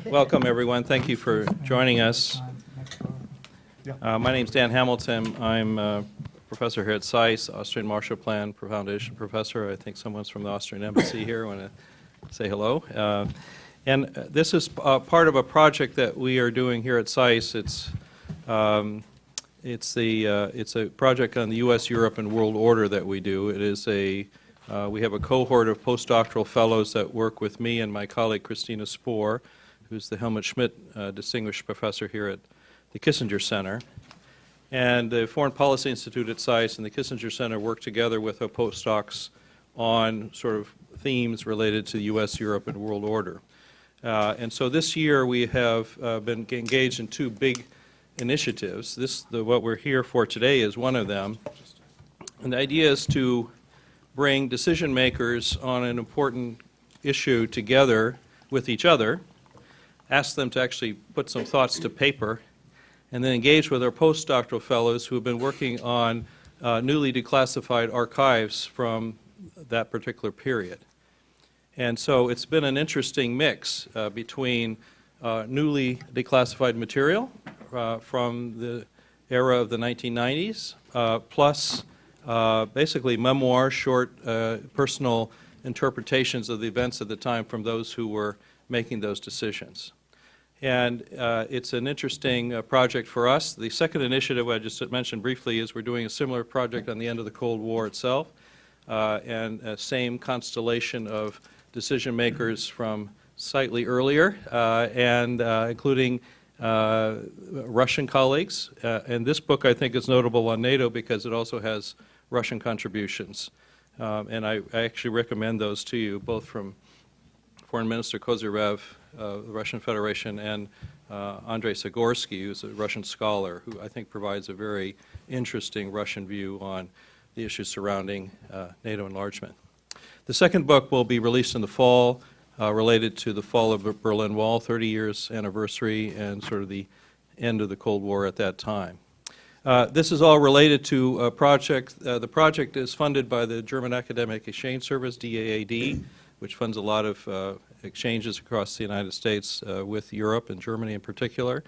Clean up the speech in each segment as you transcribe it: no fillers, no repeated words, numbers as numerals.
Welcome, everyone. Thank you for joining us. My name's Dan Hamilton. I'm a professor here at SAIS, Austrian Marshall Plan Foundation professor. I think someone's from the Austrian Embassy here. I want to say hello. And this is part of a project that we are doing here at SAIS. It's a project on the U.S., Europe, and world order that we do. It is we have a cohort of postdoctoral fellows that work with me and my colleague Christina Spohr, who's the Helmut Schmidt Distinguished Professor here at the Kissinger Center. And the Foreign Policy Institute at SAIS and the Kissinger Center work together with our postdocs on sort of themes related to the U.S., Europe, and world order. And so this year we have been engaged in two big initiatives. What we're here for today is one of them. And the idea is to bring decision makers on an important issue together with each other, ask them to actually put some thoughts to paper, and then engage with our postdoctoral fellows who have been working on newly declassified archives from that particular period. And so it's been an interesting mix between newly declassified material from the era of the 1990s, plus basically memoirs, short personal interpretations of the events at the time from those who were making those decisions. And it's an interesting project for us. The second initiative I just mentioned briefly is we're doing a similar project on the end of the Cold War itself, and same constellation of decision makers from slightly earlier, and including Russian colleagues. And this book, I think, is notable on NATO because it also has Russian contributions. And I actually recommend those to you, both from Foreign Minister Kozyrev, the Russian Federation, and Andrei Sigorsky, who's a Russian scholar, who I think provides a very interesting Russian view on the issues surrounding NATO enlargement. The second book will be released in the fall, related to the fall of the Berlin Wall, 30 years anniversary, and sort of the end of the Cold War at that time. This is all related to a project. The project is funded by the German Academic Exchange Service, DAAD, which funds a lot of exchanges across the United States with Europe and Germany in particular.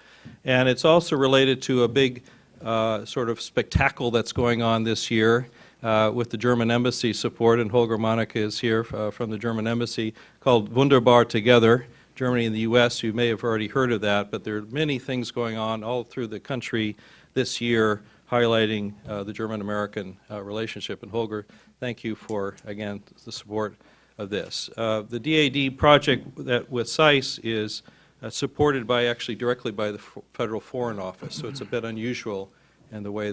And it's also related to a big sort of spectacle that's going on this year with the German Embassy support, and Holger Monica is here from the German Embassy, called Wunderbar Together, Germany and the U.S. You may have already heard of that, but there are many things going on all through the country this year highlighting the German-American relationship. And Holger, thank you for, again, the support of this. The DAAD project that with SAIS is supported by actually directly by the Federal Foreign Office, so it's a bit unusual in the way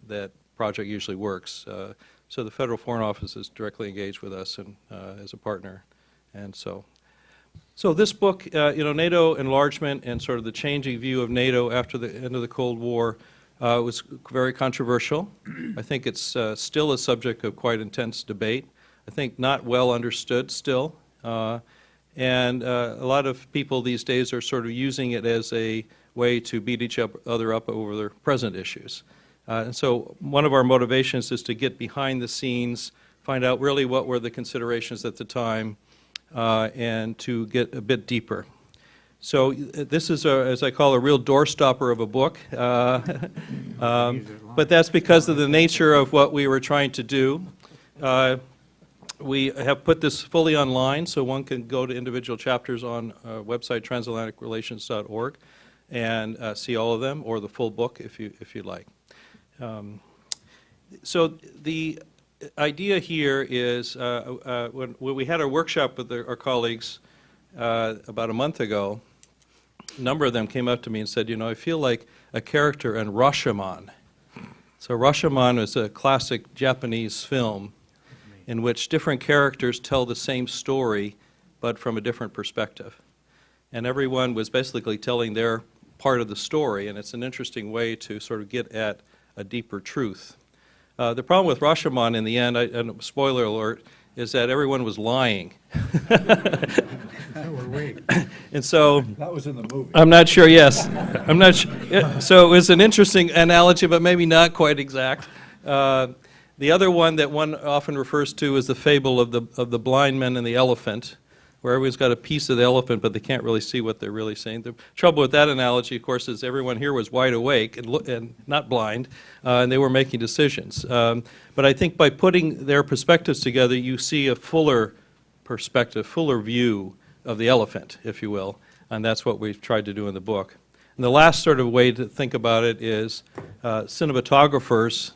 that project usually works. So the Federal Foreign Office is directly engaged with us and as a partner. And so this book, NATO enlargement and sort of the changing view of NATO after the end of the Cold War was very controversial. I think it's still a subject of quite intense debate. I think not well understood still. And a lot of people these days are sort of using it as a way to beat each other up over their present issues. And so one of our motivations is to get behind the scenes, find out really what were the considerations at the time, and to get a bit deeper. So this is, as I call, a real doorstopper of a book. But that's because of the nature of what we were trying to do. We have put this fully online, so one can go to individual chapters on our website, transatlanticrelations.org, and see all of them, or the full book if you'd like. So the idea here is when we had our workshop with our colleagues about a month ago, a number of them came up to me and said, I feel like a character in Rashomon. So Rashomon is a classic Japanese film in which different characters tell the same story but from a different perspective. And everyone was basically telling their part of the story, and it's an interesting way to sort of get at a deeper truth. The problem with Rashomon in the end, and spoiler alert, is that everyone was lying. So were we. And so That was in the movie. I'm not sure, yes. I'm not sure. So it was an interesting analogy, but maybe not quite exact. The other one that one often refers to is the fable of the blind man and the elephant, where everyone's got a piece of the elephant, but they can't really see what they're really saying. The trouble with that analogy, of course, is everyone here was wide awake and not blind, and they were making decisions. But I think by putting their perspectives together, you see a fuller perspective, fuller view of the elephant, if you will, and that's what we've tried to do in the book. And the last sort of way to think about it is cinematographers,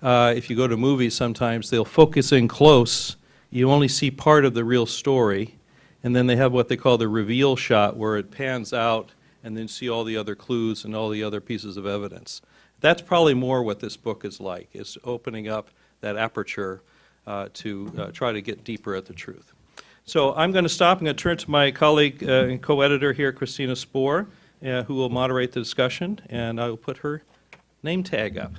if you go to movies sometimes, they'll focus in close. You only see part of the real story, and then they have what they call the reveal shot, where it pans out and then see all the other clues and all the other pieces of evidence. That's probably more what this book is like, is opening up that aperture to try to get deeper at the truth. So I'm going to stop. I'm going to turn to my colleague and co-editor here, Christina Spohr, who will moderate the discussion, and I will put her name tag up.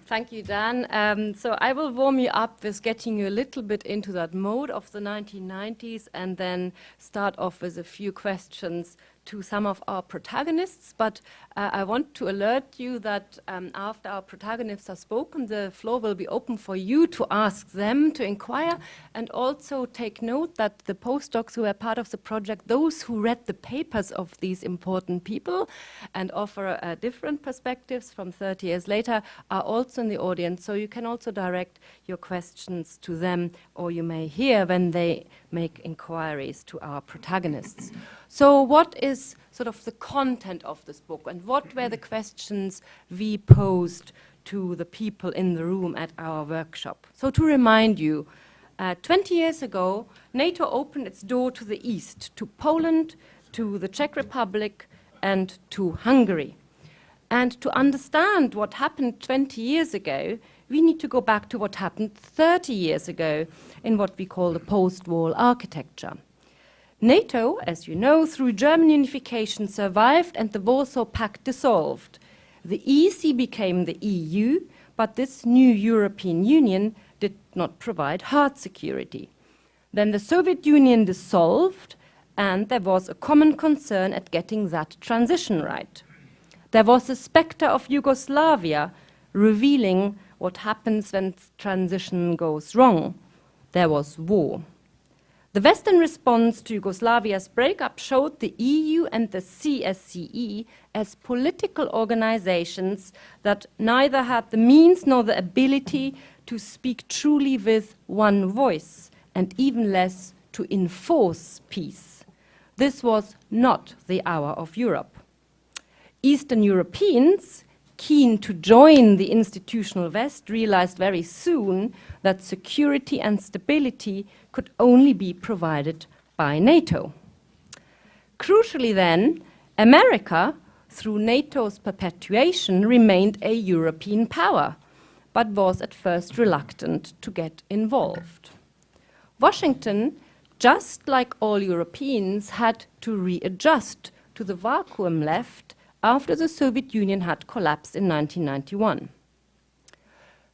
Thank you, Dan. So I will warm you up with getting you a little bit into that mode of the 1990s and then start off with a few questions to some of our protagonists. But I want to alert you that after our protagonists are spoken, the floor will be open for you to ask them, to inquire, and also take note that the postdocs who are part of the project, those who read the papers of these important people and offer different perspectives from 30 years later, are also in the audience. So you can also direct your questions to them, or you may hear when they make inquiries to our protagonists. So what is sort of the content of this book, and what were the questions we posed to the people in the room at our workshop? So to remind you, 20 years ago, NATO opened its door to the east, to Poland, to the Czech Republic, and to Hungary. And to understand what happened 20 years ago, we need to go back to what happened 30 years ago in what we call the post-war architecture. NATO, as you know, through German unification survived and the Warsaw Pact dissolved. The EC became the EU, but this new European Union did not provide hard security. Then the Soviet Union dissolved, and there was a common concern at getting that transition right. There was the specter of Yugoslavia revealing what happens when transition goes wrong. There was war. The Western response to Yugoslavia's breakup showed the EU and the CSCE as political organizations that neither had the means nor the ability to speak truly with one voice, and even less to enforce peace. This was not the hour of Europe. Eastern Europeans, keen to join the institutional West, realized very soon that security and stability could only be provided by NATO. Crucially then, America, through NATO's perpetuation, remained a European power, but was at first reluctant to get involved. Washington, just like all Europeans, had to readjust to the vacuum left after the Soviet Union had collapsed in 1991.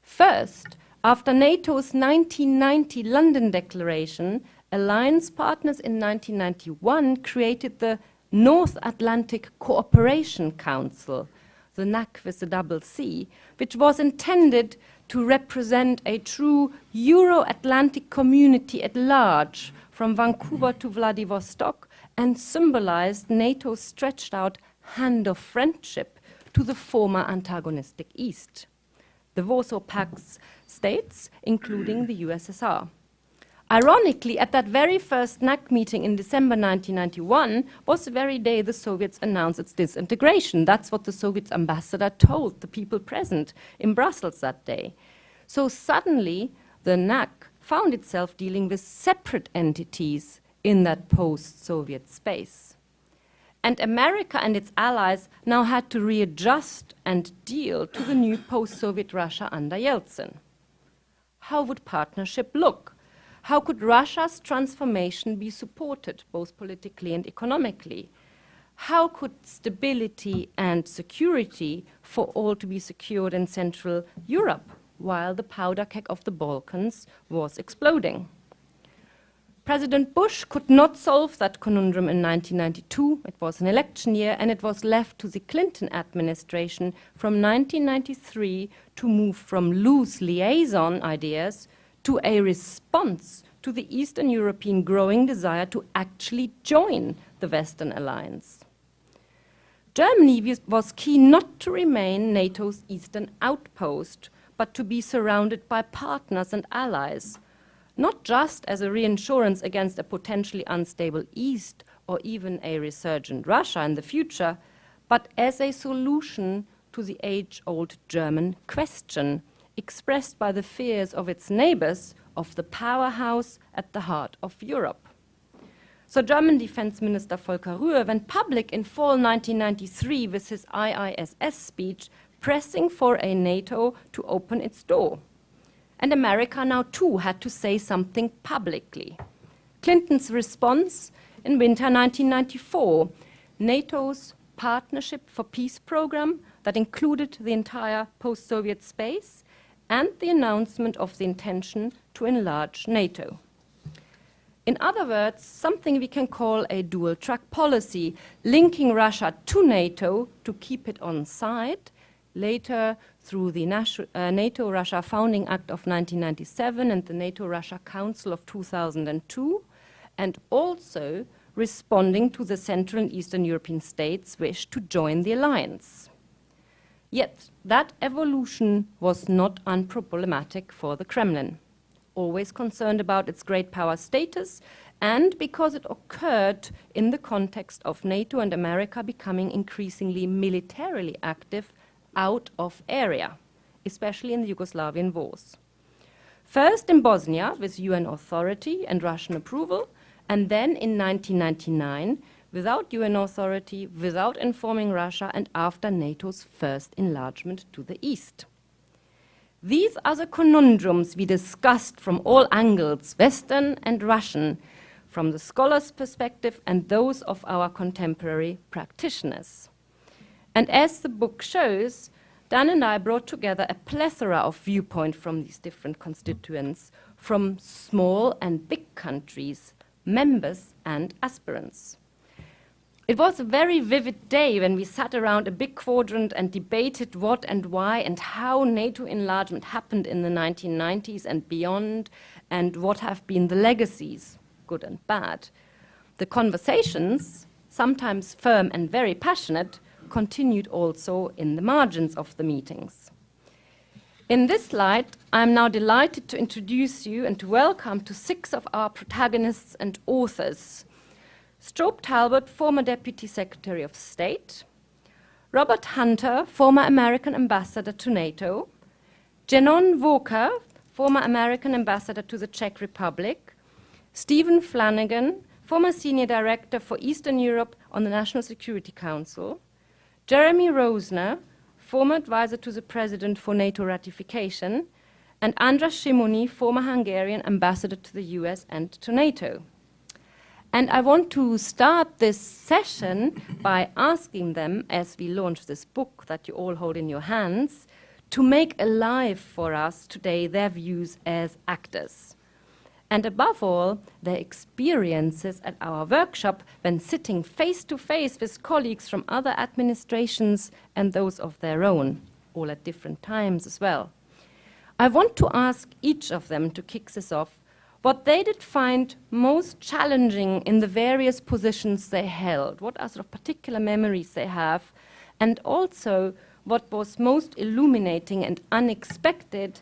First, after NATO's 1990 London Declaration, alliance partners in 1991 created the North Atlantic Cooperation Council, the NAC with the double C, which was intended to represent a true Euro-Atlantic community at large from Vancouver to Vladivostok, and symbolized NATO's stretched out hand of friendship to the former antagonistic East, the Warsaw Pact states, including the USSR. Ironically, at that very first NAC meeting in December 1991 was the very day the Soviets announced its disintegration. That's what the Soviet ambassador told the people present in Brussels that day. So suddenly, the NAC found itself dealing with separate entities in that post-Soviet space. And America and its allies now had to readjust and deal to the new post-Soviet Russia under Yeltsin. How would partnership look? How could Russia's transformation be supported, both politically and economically? How could stability and security for all to be secured in Central Europe, while the powder keg of the Balkans was exploding? President Bush could not solve that conundrum in 1992. It was an election year, and it was left to the Clinton administration from 1993 to move from loose liaison ideas to a response to the Eastern European growing desire to actually join the Western alliance. Germany was keen not to remain NATO's eastern outpost, but to be surrounded by partners and allies, not just as a reinsurance against a potentially unstable East or even a resurgent Russia in the future, but as a solution to the age-old German question, expressed by the fears of its neighbors of the powerhouse at the heart of Europe. So German Defense Minister Volker Rühr went public in fall 1993 with his IISS speech pressing for a NATO to open its door. And America now too had to say something publicly. Clinton's response in winter 1994, NATO's Partnership for Peace program that included the entire post-Soviet space, and the announcement of the intention to enlarge NATO. In other words, something we can call a dual-track policy, linking Russia to NATO to keep it on side, later through the Nato-Russia Founding Act of 1997 and the NATO-Russia Council of 2002, and also responding to the Central and Eastern European states' wish to join the alliance. Yet that evolution was not unproblematic for the Kremlin, always concerned about its great power status, and because it occurred in the context of NATO and America becoming increasingly militarily active out of area, especially in the Yugoslavian wars. First in Bosnia with UN authority and Russian approval, and then in 1999 without UN authority, without informing Russia, and after NATO's first enlargement to the east. These are the conundrums we discussed from all angles, Western and Russian, from the scholar's perspective and those of our contemporary practitioners. And as the book shows, Dan and I brought together a plethora of viewpoints from these different constituents, from small and big countries, members and aspirants. It was a very vivid day when we sat around a big quadrant and debated what and why and how NATO enlargement happened in the 1990s and beyond, and what have been the legacies, good and bad. The conversations, sometimes firm and very passionate, continued also in the margins of the meetings. In this light, I'm now delighted to introduce you and to welcome to 6 of our protagonists and authors. Strobe Talbot, former Deputy Secretary of State, Robert Hunter, former American Ambassador to NATO, Jenon Walker, former American Ambassador to the Czech Republic, Stephen Flanagan, former Senior Director for Eastern Europe on the National Security Council, Jeremy Rosner, former advisor to the President for NATO ratification, and Andras Shimoni, former Hungarian Ambassador to the US and to NATO. And I want to start this session by asking them, as we launch this book that you all hold in your hands, to make alive for us today their views as actors. And above all, their experiences at our workshop when sitting face to face with colleagues from other administrations and those of their own, all at different times as well. I want to ask each of them to kick this off what they did find most challenging in the various positions they held, what are sort of particular memories they have, and also what was most illuminating and unexpected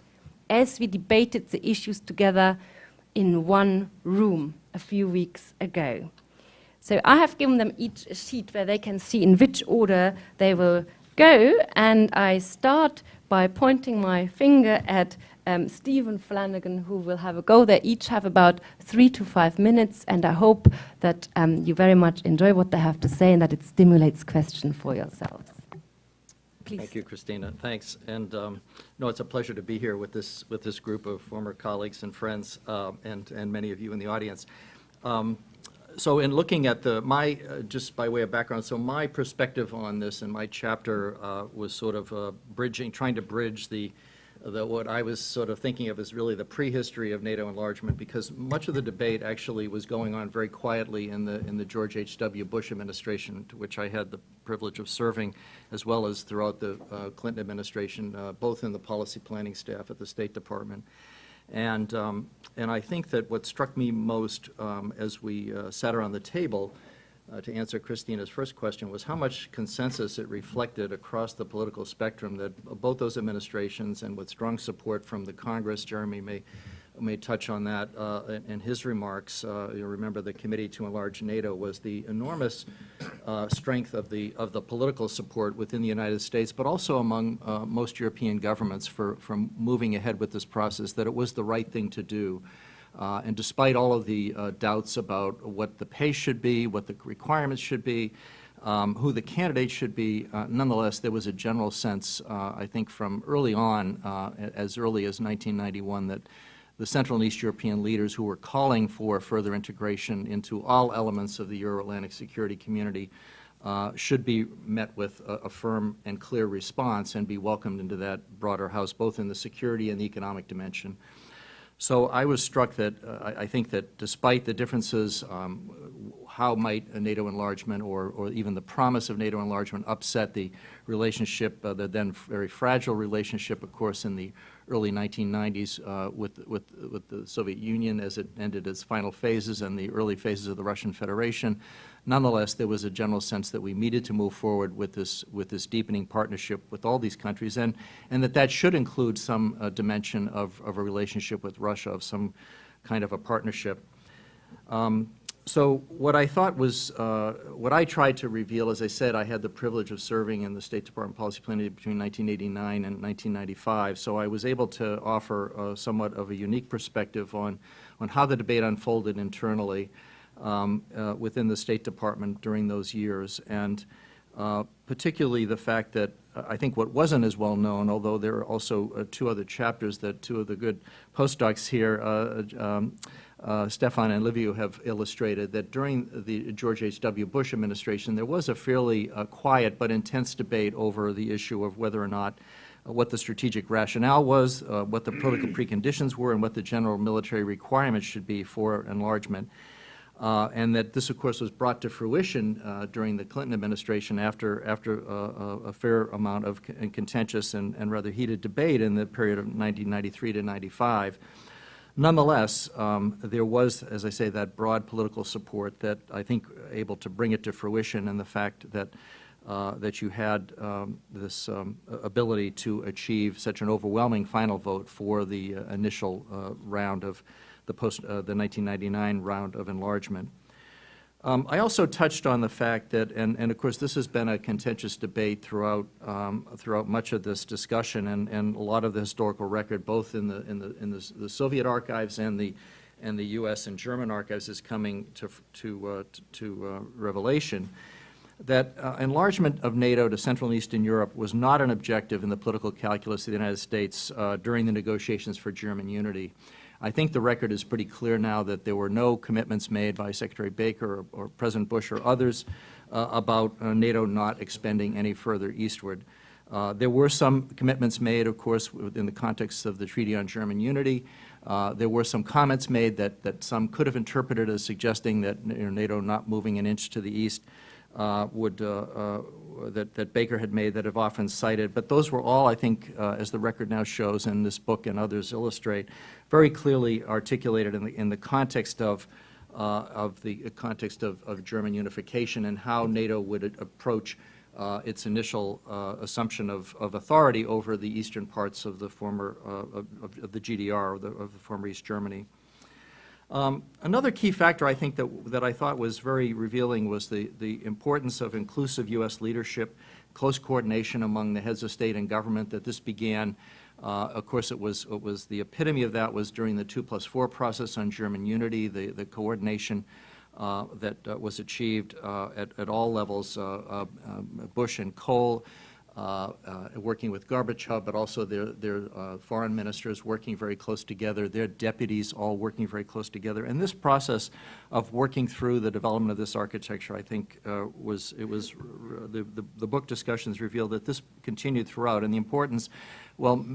as we debated the issues together in one room a few weeks ago. So I have given them each a sheet where they can see in which order they will go, and I start by pointing my finger at Stephen Flanagan, who will have a go. They each have about 3 to 5 minutes, and I hope that you very much enjoy what they have to say and that it stimulates question for yourselves. Please. Thank you, Christina. Thanks. And no, it's a pleasure to be here with this group of former colleagues and friends, and many of you in the audience. So in looking at just by way of background, so my perspective on this and my chapter was sort of trying to bridge the what I was sort of thinking of as really the prehistory of NATO enlargement, because much of the debate actually was going on very quietly in the George H.W. Bush administration, to which I had the privilege of serving, as well as throughout the Clinton administration, both in the policy planning staff at the State Department. And I think that what struck me most as we sat around the table to answer Christina's first question was how much consensus it reflected across the political spectrum that both those administrations, and with strong support from the Congress, Jeremy may touch on that in his remarks. You remember the Committee to Enlarge NATO was the enormous strength of the political support within the United States, but also among most European governments for moving ahead with this process, that it was the right thing to do. And despite all of the doubts about what the pace should be, what the requirements should be, who the candidates should be, nonetheless, there was a general sense, I think from early on, as early as 1991, that the Central and East European leaders who were calling for further integration into all elements of the Euro-Atlantic security community should be met with a firm and clear response and be welcomed into that broader house, both in the security and the economic dimension. So I was struck that I think that despite the differences, how might a NATO enlargement or even the promise of NATO enlargement upset the relationship, the then very fragile relationship, of course, in the early 1990s with the Soviet Union as it ended its final phases and the early phases of the Russian Federation. Nonetheless, there was a general sense that we needed to move forward with this deepening partnership with all these countries, and that should include some dimension of a relationship with Russia, of some kind of a partnership. So what I thought was, what I tried to reveal, as I said, I had the privilege of serving in the State Department Policy Planning between 1989 and 1995, so I was able to offer somewhat of a unique perspective on how the debate unfolded internally within the State Department during those years, and particularly the fact that I think what wasn't as well known, although there are also two other chapters that two of the good postdocs here, Stefan and Liviu, have illustrated, that during the George H.W. Bush administration, there was a fairly quiet but intense debate over the issue of whether or not what the strategic rationale was, what the political preconditions were, and what the general military requirements should be for enlargement. And that this, of course, was brought to fruition during the Clinton administration after a fair amount of contentious and rather heated debate in the period of 1993 to 95. Nonetheless, there was, as I say, that broad political support that I think able to bring it to fruition, and the fact that that you had this ability to achieve such an overwhelming final vote for the initial round of the 1999 round of enlargement. I also touched on the fact that, and of course this has been a contentious debate throughout much of this discussion, and a lot of the historical record, both in the Soviet archives and the U.S. and German archives, is coming to revelation. That enlargement of NATO to Central and Eastern Europe was not an objective in the political calculus of the United States during the negotiations for German unity. I think the record is pretty clear now that there were no commitments made by Secretary Baker or President Bush or others about NATO not expanding any further eastward. There were some commitments made, of course, within the context of the Treaty on German Unity. There were some comments made that some could have interpreted as suggesting that NATO not moving an inch to the east that Baker had made, that have often cited. But those were all, I think, as the record now shows, and this book and others illustrate, very clearly articulated in the context of German unification and how NATO would approach its initial assumption of authority over the eastern parts of the former of the GDR, of the former East Germany. Another key factor I think that I thought was very revealing was the importance of inclusive U.S. leadership, close coordination among the heads of state and government. That this began, of course, it was the epitome of that was during the 2+4 process on German unity, the coordination that was achieved at all levels, Bush and Kohl, working with Gorbachev, but also their foreign ministers working very close together, their deputies all working very close together. And this process of working through the development of this architecture, I think, the book discussions revealed that this continued throughout, and the importance well,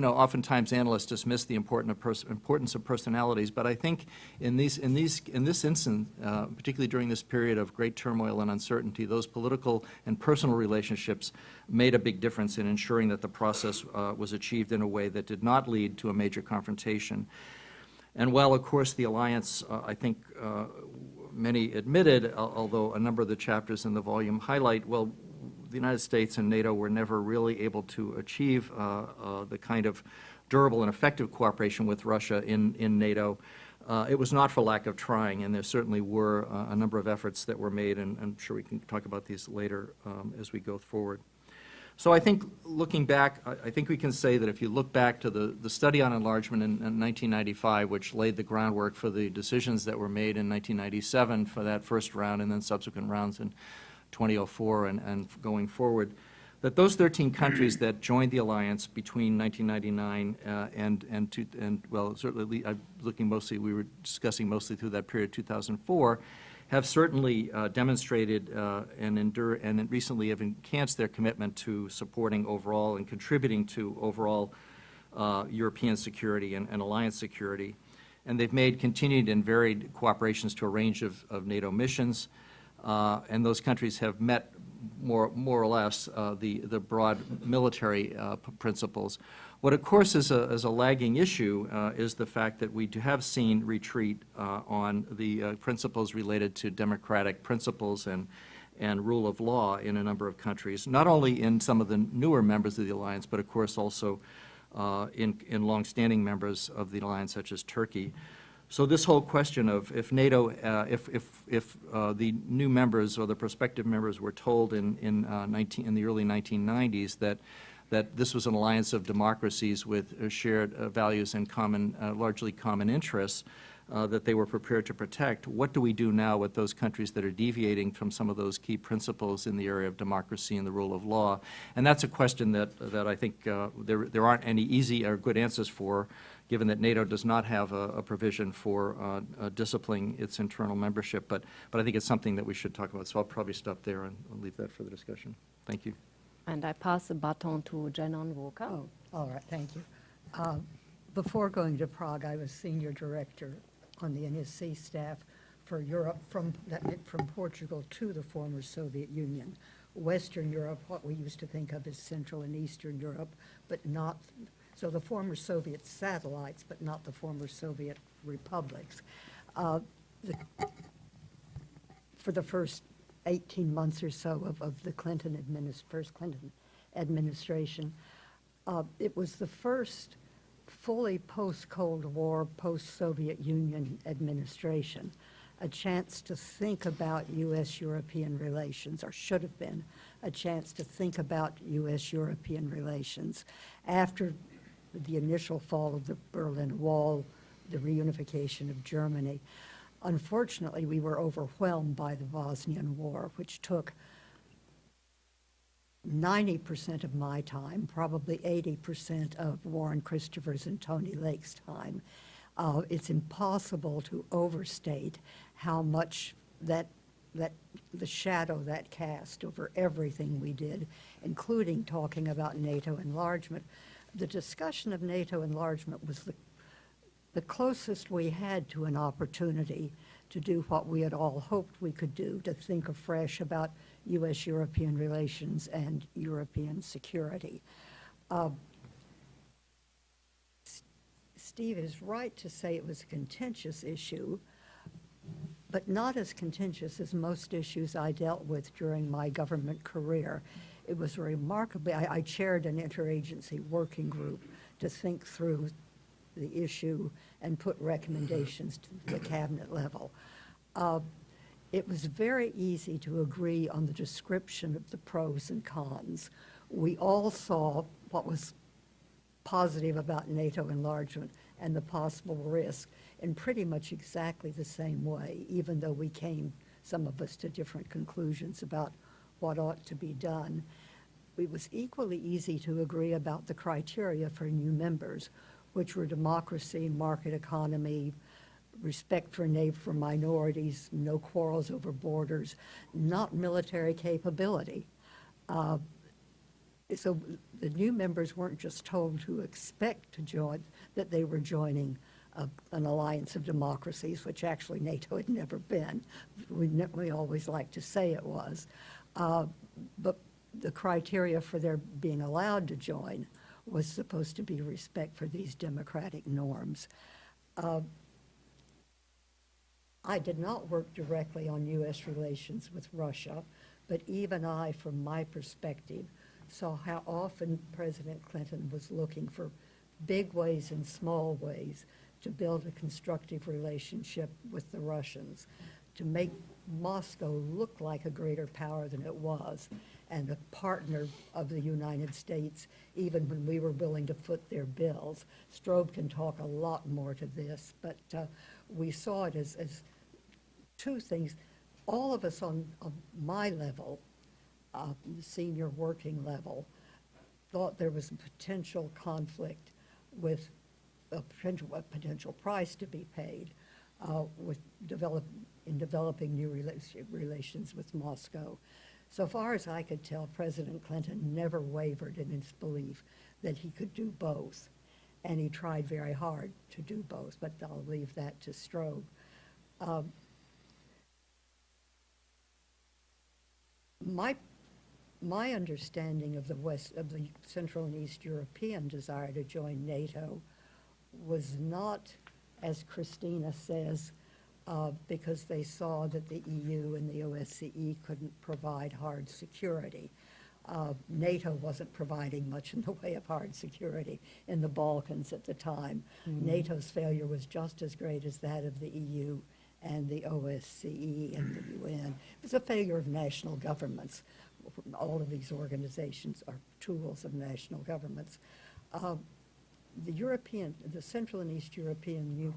oftentimes analysts dismiss the importance of personalities, but I think in this instance, particularly during this period of great turmoil and uncertainty, those political and personal relationships made a big difference in ensuring that the process was achieved in a way that did not lead to a major confrontation. And while, of course, the alliance, I think many admitted, although a number of the chapters in the volume highlight, well, the United States and NATO were never really able to achieve the kind of durable and effective cooperation with Russia in NATO. It was not for lack of trying, and there certainly were a number of efforts that were made, and I'm sure we can talk about these later as we go forward. So I think looking back, I think we can say that if you look back to the study on enlargement in 1995, which laid the groundwork for the decisions that were made in 1997 for that first round and then subsequent rounds in 2004 and going forward, that those 13 countries that joined the alliance between 1999 well, certainly we were discussing mostly through that period, 2004, have certainly demonstrated and recently have enhanced their commitment to supporting overall and contributing to overall European security and alliance security. And they've made continued and varied cooperations to a range of NATO missions, and those countries have met more or less the broad military principles. What, of course, is a lagging issue is the fact that we have seen retreat on the principles related to democratic principles and rule of law in a number of countries, not only in some of the newer members of the alliance, but, of course, also in longstanding members of the alliance, such as Turkey. So this whole question of if NATO, if the new members or the prospective members were told in the early 1990s that this was an alliance of democracies with shared values and largely common interests that they were prepared to protect, what do we do now with those countries that are deviating from some of those key principles in the area of democracy and the rule of law? And that's a question that I think there aren't any easy or good answers for, given that NATO does not have a provision for disciplining its internal membership. But I think it's something that we should talk about. So I'll probably stop there and I'll leave that for the discussion. Thank you. And I pass the baton to Janon Walker. Oh, all right, thank you. Before going to Prague, I was senior director on the NSC staff for Europe, that meant from Portugal to the former Soviet Union. Western Europe, what we used to think of as Central and Eastern Europe, but not, so the former Soviet satellites, but not the former Soviet republics. For the first 18 months or so of the first Clinton administration, it was the first fully post-Cold War, post-Soviet Union administration, a chance to think about U.S.-European relations, or should have been a chance to think about U.S.-European relations after the initial fall of the Berlin Wall, the reunification of Germany. Unfortunately, we were overwhelmed by the Bosnian War, which took 90% of my time, probably 80% of Warren Christopher's and Tony Lake's time. It's impossible to overstate how much the shadow that cast over everything we did, including talking about NATO enlargement. The discussion of NATO enlargement was the closest we had to an opportunity to do what we had all hoped we could do, to think afresh about U.S.-European relations and European security. Steve is right to say it was a contentious issue, but not as contentious as most issues I dealt with during my government career. It was remarkably, I chaired an interagency working group to think through the issue and put recommendations to the cabinet level. It was very easy to agree on the description of the pros and cons. We all saw what was positive about NATO enlargement and the possible risk in pretty much exactly the same way, even though we came, some of us, to different conclusions about what ought to be done. It was equally easy to agree about the criteria for new members, which were democracy, market economy, respect for minorities, no quarrels over borders, not military capability. so the new members weren't just told to expect to join, that they were joining an alliance of democracies, which actually NATO had never been. We always like to say it was. But the criteria for their being allowed to join was supposed to be respect for these democratic norms. I did not work directly on U.S. relations with Russia, but even I, from my perspective, saw how often President Clinton was looking for big ways and small ways to build a constructive relationship with the Russians, to make Moscow look like a greater power than it was, and a partner of the United States, even when we were willing to foot their bills. Strobe can talk a lot more to this, but we saw it as two things. All of us on my level, the senior working level, thought there was a potential conflict with a potential price to be paid with developing new relations with Moscow. So far as I could tell, President Clinton never wavered in his belief that he could do both, and he tried very hard to do both, but I'll leave that to Strobe. My understanding of the Central and East European desire to join NATO was not, as Christina says, because they saw that the EU and the OSCE couldn't provide hard security. NATO wasn't providing much in the way of hard security in the Balkans at the time. NATO's failure was just as great as that of the EU and the OSCE and the UN. It was a failure of national governments. All of these organizations are tools of national governments. The Central and East European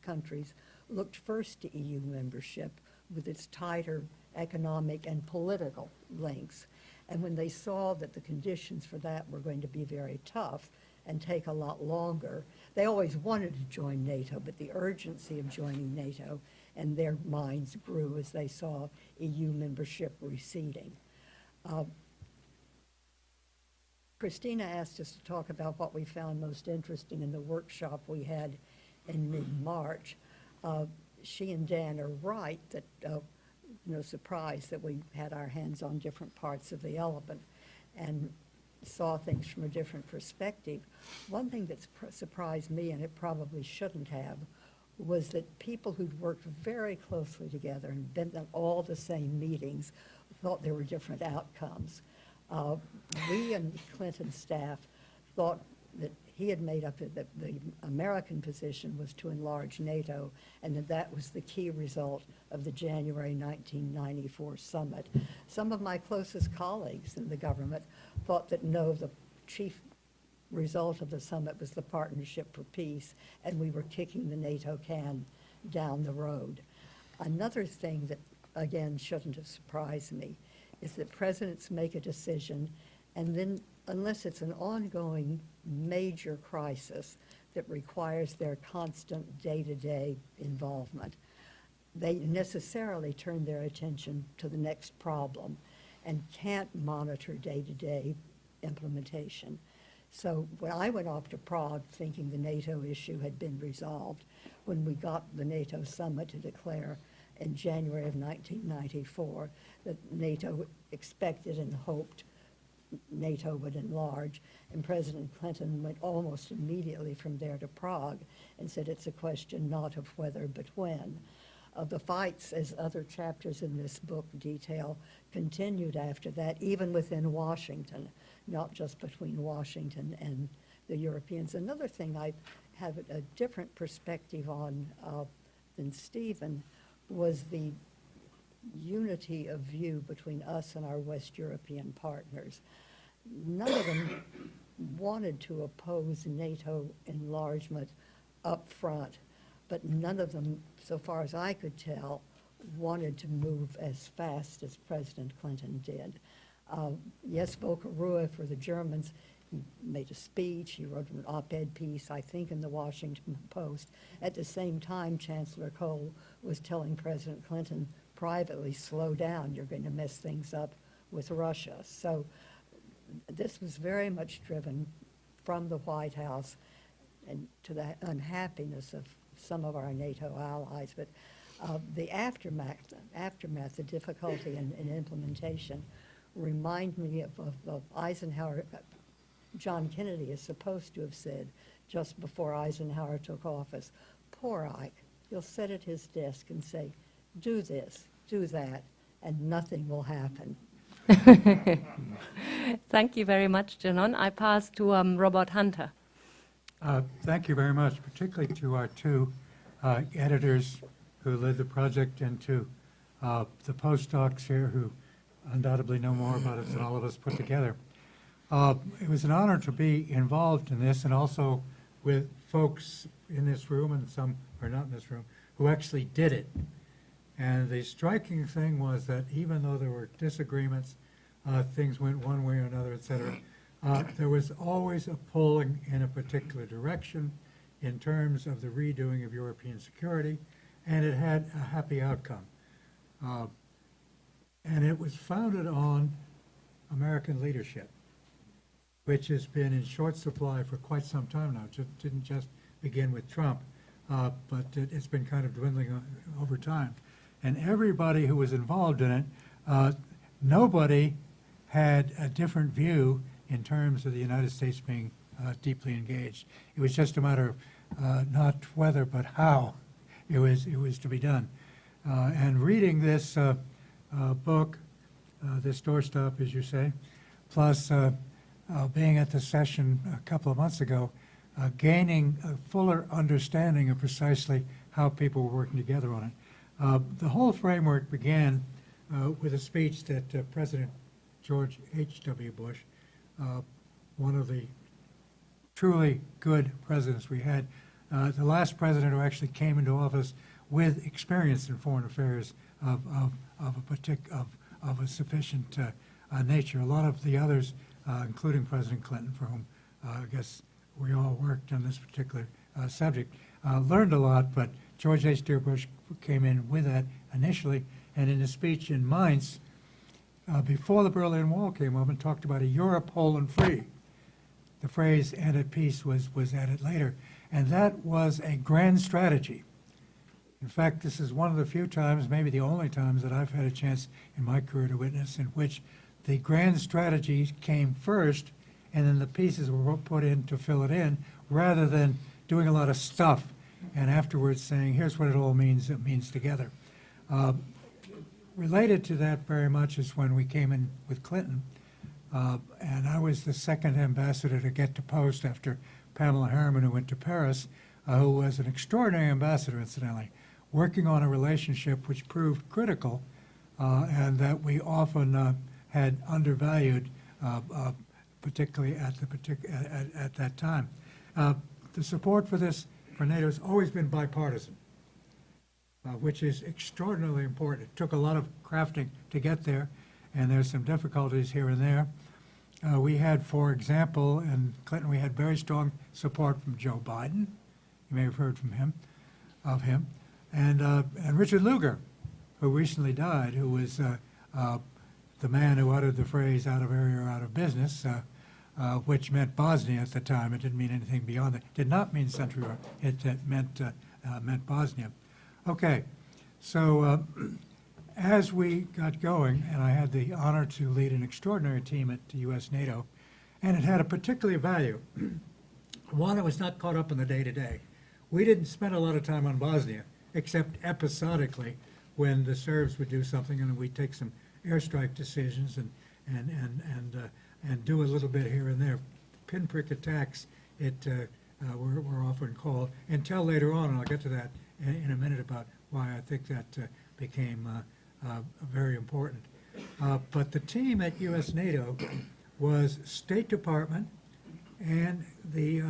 countries looked first to EU membership with its tighter economic and political links. And when they saw that the conditions for that were going to be very tough and take a lot longer, they always wanted to join NATO, but the urgency of joining NATO and their minds grew as they saw EU membership receding. Christina asked us to talk about what we found most interesting in the workshop we had in mid-March. She and Dan are right that no surprise that we had our hands on different parts of the elephant and saw things from a different perspective. One thing that surprised me, and it probably shouldn't have, was that people who'd worked very closely together and been at all the same meetings thought there were different outcomes. We and Clinton staff thought that he had made up that the American position was to enlarge NATO, and that was the key result of the January 1994 summit. Some of my closest colleagues in the government thought that no, the chief result of the summit was the Partnership for Peace, and we were kicking the NATO can down the road. Another thing that, again, shouldn't have surprised me is that presidents make a decision, and then, unless it's an ongoing major crisis that requires their constant day-to-day involvement, they necessarily turn their attention to the next problem and can't monitor day-to-day implementation. So when I went off to Prague thinking the NATO issue had been resolved, when we got the NATO summit to declare in January of 1994 that NATO expected and hoped NATO would enlarge, and President Clinton went almost immediately from there to Prague and said it's a question not of whether but when. The fights, as other chapters in this book detail, continued after that, even within Washington, not just between Washington and the Europeans. Another thing I have a different perspective on than Stephen was the unity of view between us and our West European partners. None of them wanted to oppose NATO enlargement up front, but none of them, so far as I could tell, wanted to move as fast as President Clinton did. Yes, Volker Ruhe for the Germans, he made a speech, he wrote an op-ed piece, I think, in the Washington Post. At the same time, Chancellor Kohl was telling President Clinton privately, slow down, you're going to mess things up with Russia. So this was very much driven from the White House and to the unhappiness of some of our NATO allies, but the aftermath, the difficulty in implementation, remind me of Eisenhower. John Kennedy is supposed to have said just before Eisenhower took office, "Poor Ike, he'll sit at his desk and say, 'Do this, do that,' and nothing will happen." Thank you very much, Janon. I pass to Robert Hunter. Thank you very much, particularly to our two editors who led the project and to the postdocs here who undoubtedly know more about it than all of us put together. It was an honor to be involved in this and also with folks in this room, and some are not in this room, who actually did it. And the striking thing was that even though there were disagreements, things went one way or another, et cetera, there was always a pulling in a particular direction in terms of the redoing of European security, and it had a happy outcome. And it was founded on American leadership, which has been in short supply for quite some time now. It didn't just begin with Trump, but it's been kind of dwindling over time. And everybody who was involved in it, nobody had a different view in terms of the United States being deeply engaged. It was just a matter of not whether, but how it was to be done. And reading this book, this doorstop, as you say, plus being at the session a couple of months ago, gaining a fuller understanding of precisely how people were working together on it. The whole framework began with a speech that President George H.W. Bush, one of the truly good presidents we had, the last president who actually came into office with experience in foreign affairs of a sufficient nature. A lot of the others, including President Clinton, for whom I guess we all worked on this particular subject, learned a lot, but George H.W. Bush came in with that initially, and in a speech in Mainz, before the Berlin Wall came up, and talked about a Europe whole and free. The phrase "and at peace" was added later, and that was a grand strategy. In fact, this is one of the few times, maybe the only times, that I've had a chance in my career to witness in which the grand strategy came first, and then the pieces were put in to fill it in, rather than doing a lot of stuff and afterwards saying, here's what it all means, it means together. Related to that very much is when we came in with Clinton, and I was the second ambassador to get to post after Pamela Harriman, who went to Paris, who was an extraordinary ambassador, incidentally, working on a relationship which proved critical and that we often had undervalued, particularly at that time. The support for this, for NATO, has always been bipartisan, which is extraordinarily important. It took a lot of crafting to get there, and there's some difficulties here and there. We had, for example, in Clinton, we had very strong support from Joe Biden. You may have heard from him, and Richard Lugar, who recently died, who was the man who uttered the phrase "out of area or out of business," which meant Bosnia at the time. It didn't mean anything beyond that. It did not mean Central Europe. It meant Bosnia. Okay, so as we got going, and I had the honor to lead an extraordinary team at the U.S. NATO, and it had a particular value. One, it was not caught up in the day-to-day. We didn't spend a lot of time on Bosnia, except episodically when the Serbs would do something and we'd take some airstrike decisions and do a little bit here and there. Pinprick attacks, were often called, until later on, and I'll get to that in a minute about why I think that became very important. But the team at U.S. NATO was State Department and the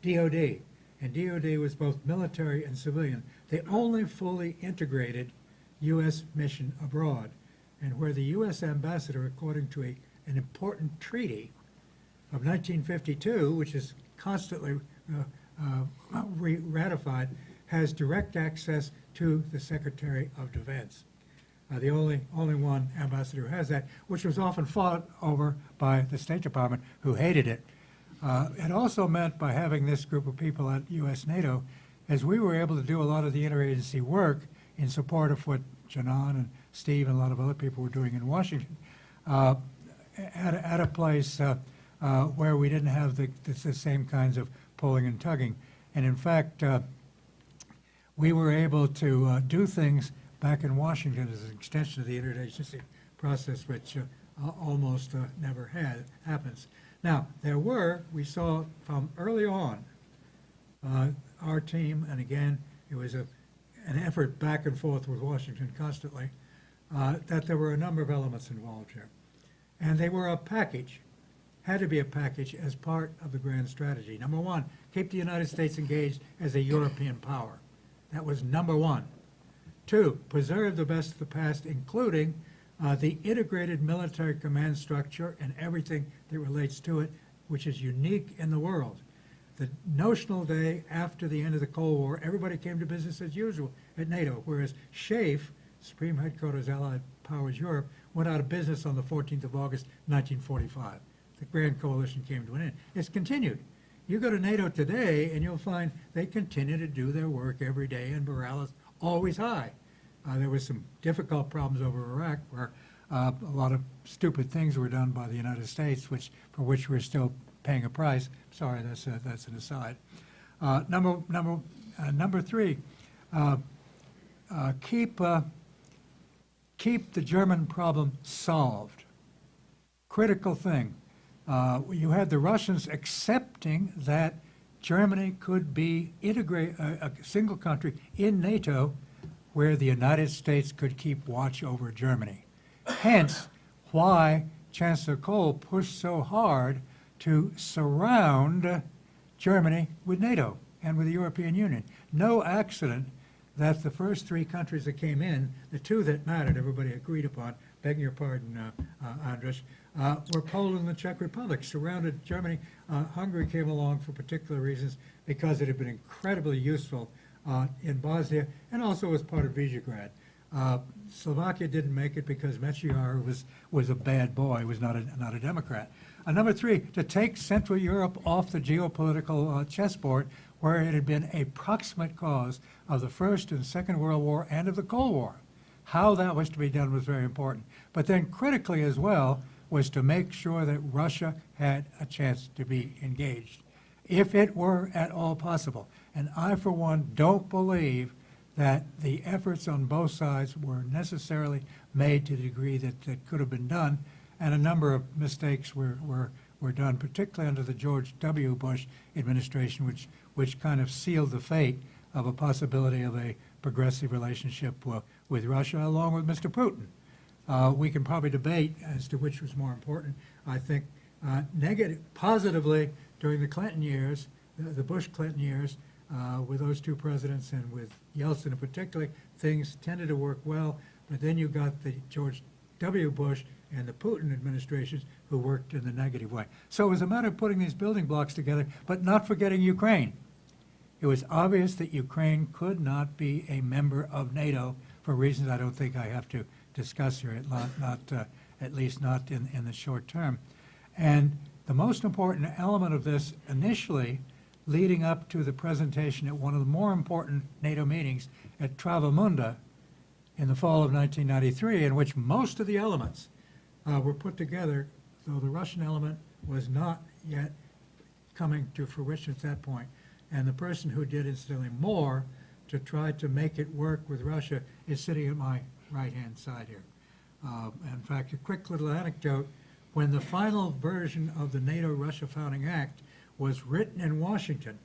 DAAD. And DAAD was both military and civilian, the only fully integrated U.S. mission abroad, and where the U.S. ambassador, according to an important treaty of 1952, which is constantly ratified, has direct access to the Secretary of Defense. The only one ambassador who has that, which was often fought over by the State Department, who hated it. It also meant by having this group of people at U.S. NATO, as we were able to do a lot of the interagency work in support of what Janan and Steve and a lot of other people were doing in Washington, at a place where we didn't have the same kinds of pulling and tugging. And in fact, we were able to do things back in Washington as an extension of the interagency process, which almost never happens. Now, we saw from early on, our team, and again, it was an effort back and forth with Washington constantly, that there were a number of elements involved here. And they were a package, had to be a package as part of the grand strategy. Number one, keep the United States engaged as a European power. That was number one. Two, preserve the best of the past, including the integrated military command structure and everything that relates to it, which is unique in the world. The notional day after the end of the Cold War, everybody came to business as usual at NATO, whereas SHAEF, Supreme Headquarters Allied Powers Europe, went out of business on the 14th of August, 1945. The Grand Coalition came to an end. It's continued. You go to NATO today, and you'll find they continue to do their work every day, and morale is always high. There was some difficult problems over Iraq, where a lot of stupid things were done by the United States, for which we're still paying a price. Sorry, that's an aside. Number three, keep the German problem solved. Critical thing. You had the Russians accepting that Germany could be a single country in NATO where the United States could keep watch over Germany. Hence, why Chancellor Kohl pushed so hard to surround Germany with NATO and with the European Union. No accident that the first three countries that came in, the two that mattered, everybody agreed upon, begging your pardon, Andres, were Poland and the Czech Republic, surrounded Germany. Hungary came along for particular reasons because it had been incredibly useful in Bosnia and also was part of Visegrad. Slovakia didn't make it because Mečiar was a bad boy, was not a Democrat. Number three, to take Central Europe off the geopolitical chessboard, where it had been a proximate cause of the First and Second World War and of the Cold War. How that was to be done was very important. But then critically as well was to make sure that Russia had a chance to be engaged, if it were at all possible. And I, for one, don't believe that the efforts on both sides were necessarily made to the degree that could have been done, and a number of mistakes were done, particularly under the George W. Bush administration, which kind of sealed the fate of a possibility of a progressive relationship with Russia, along with Mr. Putin. We can probably debate as to which was more important. I think positively during the Clinton years, the Bush-Clinton years, with those two presidents and with Yeltsin in particular, things tended to work well, but then you got the George W. Bush and the Putin administrations who worked in the negative way. So it was a matter of putting these building blocks together, but not forgetting Ukraine. It was obvious that Ukraine could not be a member of NATO for reasons I don't think I have to discuss here, at least not in the short term. And the most important element of this initially, leading up to the presentation at one of the more important NATO meetings at Travemünde in the fall of 1993, in which most of the elements were put together, though the Russian element was not yet coming to fruition at that point. And the person who did incidentally more to try to make it work with Russia is sitting at my right-hand side here. In fact, a quick little anecdote, when the final version of the Nato-Russia Founding Act was written in Washington,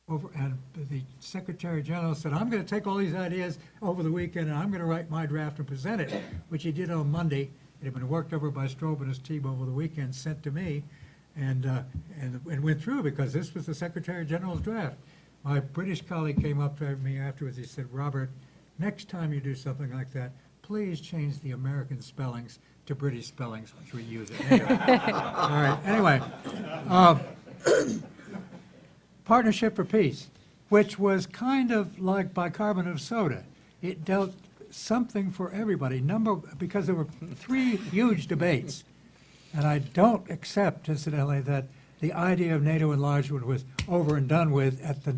and the Secretary General said, I'm going to take all these ideas over the weekend and I'm going to write my draft and present it, which he did on Monday. It had been worked over by Strobe and his team over the weekend, sent to me, and went through because this was the Secretary General's draft. My British colleague came up to me afterwards. He said, Robert, next time you do something like that, please change the American spellings to British spellings, which we use at NATO. All right, anyway. Partnership for Peace, which was kind of like bicarbonate of soda. It dealt something for everybody. Because there were 3 huge debates. And I don't accept, incidentally, that the idea of NATO enlargement was over and done with at the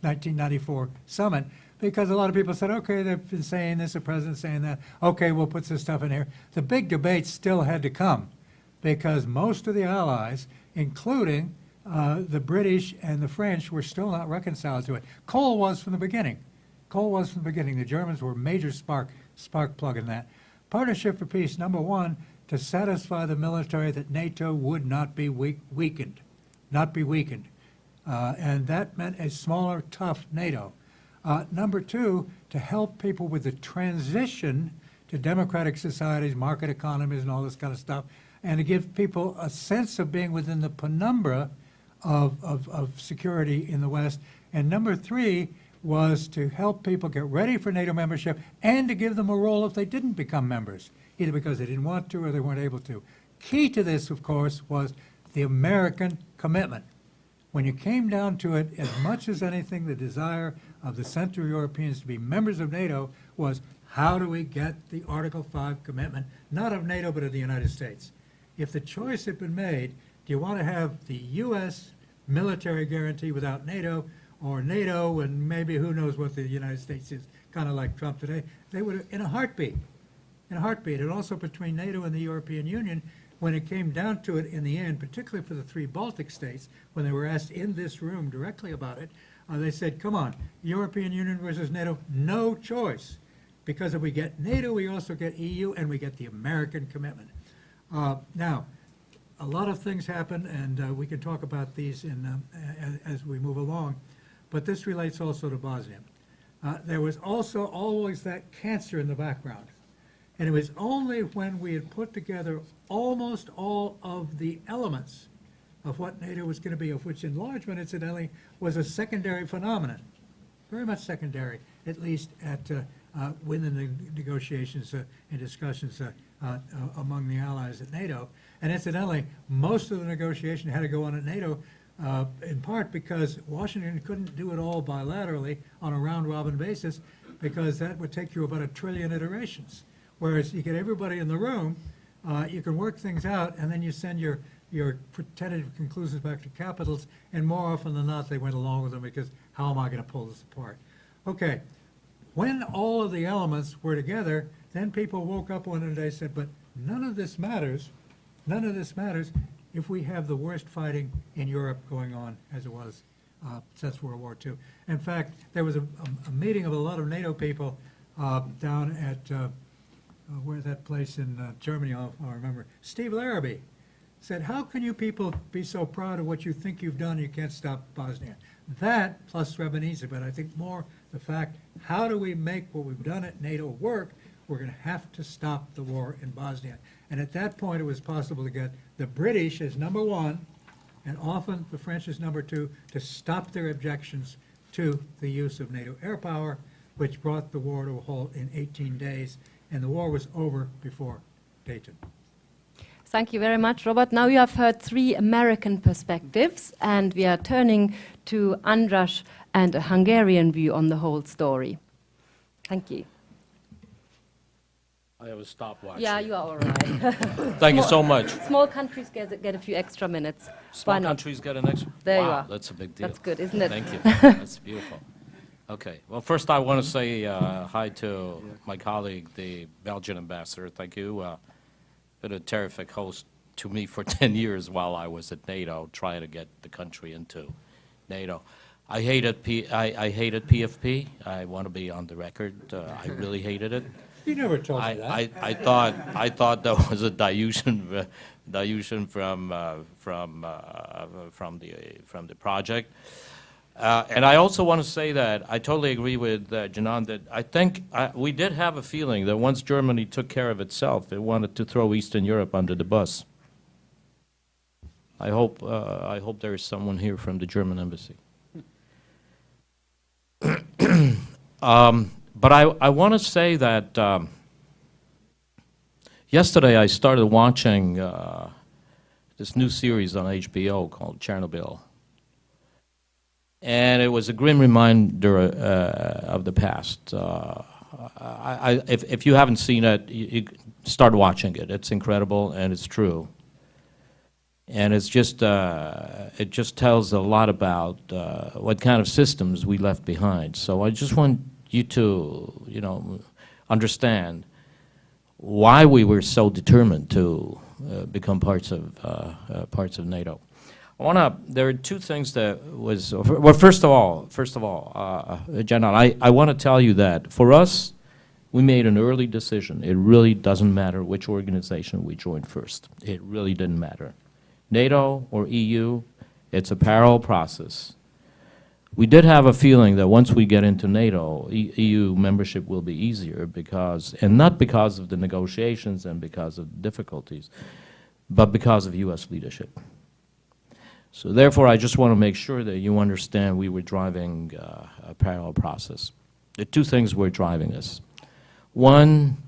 1994 summit, because a lot of people said, okay, they've been saying this, the president's saying that, okay, we'll put some stuff in here. The big debates still had to come, because most of the allies, including the British and the French, were still not reconciled to it. Kohl was from the beginning. Kohl was from the beginning. The Germans were a major spark plug in that. Partnership for Peace, number 1, to satisfy the military that NATO would not be weakened, and that meant a smaller, tough NATO. Number 2, to help people with the transition to democratic societies, market economies, and all this kind of stuff, and to give people a sense of being within the penumbra of security in the West. And number 3 was to help people get ready for NATO membership and to give them a role if they didn't become members, either because they didn't want to or they weren't able to. Key to this, of course, was the American commitment. When you came down to it, as much as anything, the desire of the Central Europeans to be members of NATO was, how do we get the Article 5 commitment, not of NATO, but of the United States? If the choice had been made, do you want to have the U.S. military guarantee without NATO, or NATO and maybe who knows what the United States is, kind of like Trump today? They would, in a heartbeat. And also between NATO and the European Union, when it came down to it in the end, particularly for the 3 Baltic states, when they were asked in this room directly about it, they said, come on, European Union versus NATO, no choice. Because if we get NATO, we also get EU, and we get the American commitment. Now, a lot of things happen, and we can talk about these as we move along, but this relates also to Bosnia. There was also always that cancer in the background. And it was only when we had put together almost all of the elements of what NATO was going to be, of which enlargement, incidentally, was a secondary phenomenon, very much secondary, at least within the negotiations and discussions among the allies at NATO. And incidentally, most of the negotiation had to go on at NATO, in part because Washington couldn't do it all bilaterally on a round-robin basis, because that would take you about 1 trillion iterations. Whereas you get everybody in the room, you can work things out, and then you send your tentative conclusions back to capitals, and more often than not, they went along with them, because how am I going to pull this apart? Okay, when all of the elements were together, then people woke up one day and said, but none of this matters if we have the worst fighting in Europe going on as it was since World War II. In fact, there was a meeting of a lot of NATO people down at where's that place in Germany, I'll remember. Steve Larrabee said, how can you people be so proud of what you think you've done, you can't stop Bosnia? That, plus Srebrenica, but I think more the fact, how do we make what we've done at NATO work? We're going to have to stop the war in Bosnia. And at that point, it was possible to get the British as number 1, and often the French as number 2, to stop their objections to the use of NATO air power, which brought the war to a halt in 18 days. And the war was over before Dayton. Thank you very much, Robert. Now you have heard 3 American perspectives, and we are turning to Andras and a Hungarian view on the whole story. Thank you. I have a stopwatch. Yeah, here. you are all right. Thank you so much. Small countries get a few extra minutes. Small Why not? countries get an extra. There you wow, are. That's a big deal. That's good, isn't it? Thank you. That's beautiful. Okay. Well, first I want to say hi to my colleague, the Belgian ambassador. Thank you. Been a terrific host to me for 10 years while I was at NATO, trying to get the country into NATO. I hated PFP. I want to be on the record. I really hated it. You never told me that. I thought that was a dilution from the project. And I also want to say that I totally agree with Janan that I think we did have a feeling that once Germany took care of itself, it wanted to throw Eastern Europe under the bus. I hope there is someone here from the German embassy. But I want to say that yesterday I started watching this new series on HBO called Chernobyl. And it was a grim reminder of the past. if you haven't seen it, you start watching it. It's incredible and it's true. And it's just, it just tells a lot about what kind of systems we left behind. So I just want you to, understand why we were so determined to become parts of NATO. There are two things that was, well, first of all, General, I want to tell you that for us, we made an early decision. It really doesn't matter which organization we joined first. It really didn't matter. NATO or EU, it's a parallel process. We did have a feeling that once we get into NATO, EU membership will be easier because, and not because of the negotiations and because of the difficulties, but because of US leadership. So therefore, I just want to make sure that you understand we were driving a parallel process. The two things were driving us. One,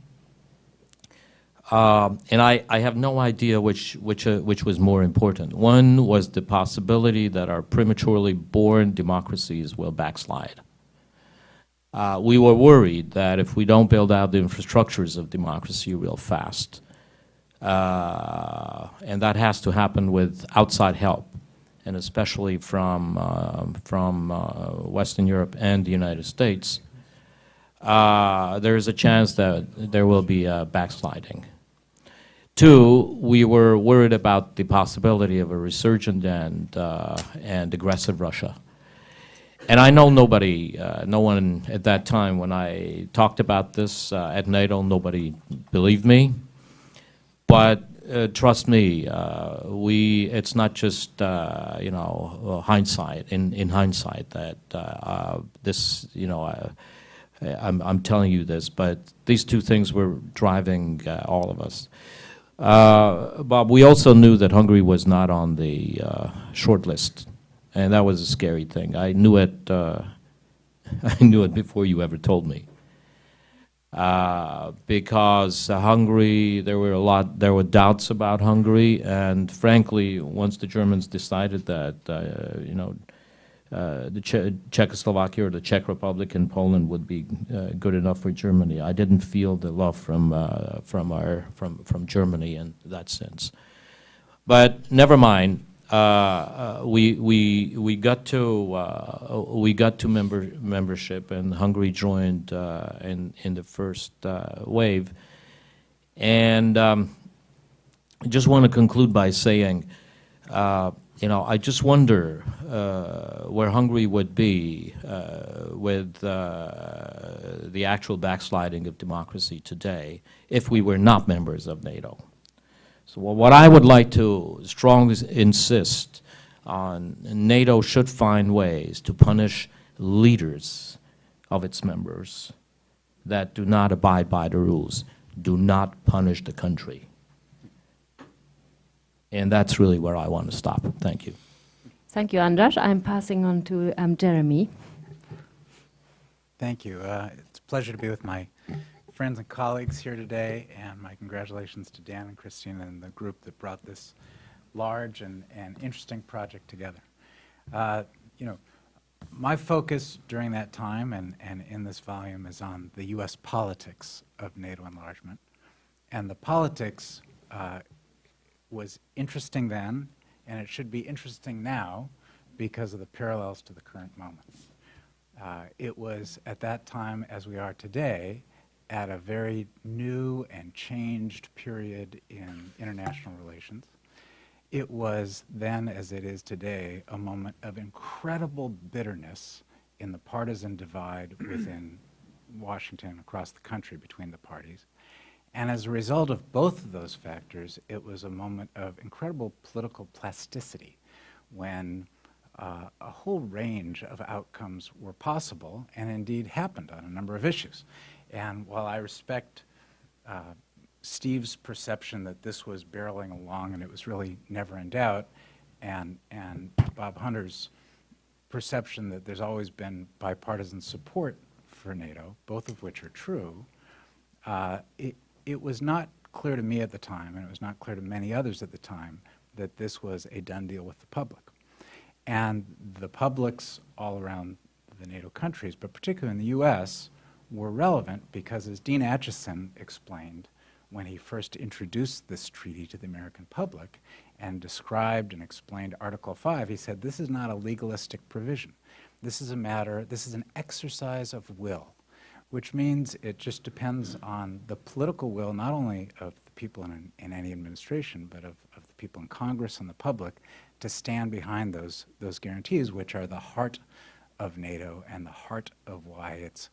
and I have no idea which was more important. One was the possibility that our prematurely born democracies will backslide. We were worried that if we don't build out the infrastructures of democracy real fast, and that has to happen with outside help, and especially from Western Europe and the United States, there is a chance that there will be a backsliding. Two, we were worried about the possibility of a resurgent and aggressive Russia. And I know nobody, no one at that time when I talked about this at NATO, nobody believed me. But trust me, it's not just, hindsight, in hindsight that this, I'm telling you this, but these two things were driving all of us. Bob, we also knew that Hungary was not on the short list, and that was a scary thing. I knew it. I knew it before you ever told me. Because Hungary, there were doubts about Hungary, and frankly, once the Germans decided that, the Czechoslovakia or the Czech Republic and Poland would be good enough for Germany, I didn't feel the love from Germany in that sense. But never mind. We got to membership, and Hungary joined in the first wave. And I just want to conclude by saying, I just wonder where Hungary would be with the actual backsliding of democracy today if we were not members of NATO. So what I would like to strongly insist on, NATO should find ways to punish leaders of its members that do not abide by the rules. Do not punish the country. And that's really where I want to stop. Thank you. Thank you, Andras. I'm passing on to Jeremy. Thank you. It's a pleasure to be with my friends and colleagues here today, and my congratulations to Dan and Christine and the group that brought this large and interesting project together. My focus during that time and in this volume is on the U.S. politics of NATO enlargement. And the politics was interesting then, and it should be interesting now because of the parallels to the current moment. It was at that time, as we are today, at a very new and changed period in international relations. It was then, as it is today, a moment of incredible bitterness in the partisan divide within Washington, across the country, between the parties. And as a result of both of those factors, it was a moment of incredible political plasticity when a whole range of outcomes were possible and indeed happened on a number of issues. And while I respect Steve's perception that this was barreling along and it was really never in doubt, and Bob Hunter's perception that there's always been bipartisan support for NATO, both of which are true, it was not clear to me at the time, and it was not clear to many others at the time, that this was a done deal with the public. And the publics all around the NATO countries, but particularly in the U.S., were relevant because, as Dean Acheson explained when he first introduced this treaty to the American public and described and explained Article 5, he said, this is not a legalistic provision. This is an exercise of will, which means it just depends on the political will, not only of the people in any administration, but of the people in Congress and the public, to stand behind those guarantees, which are the heart of NATO and the heart of why it's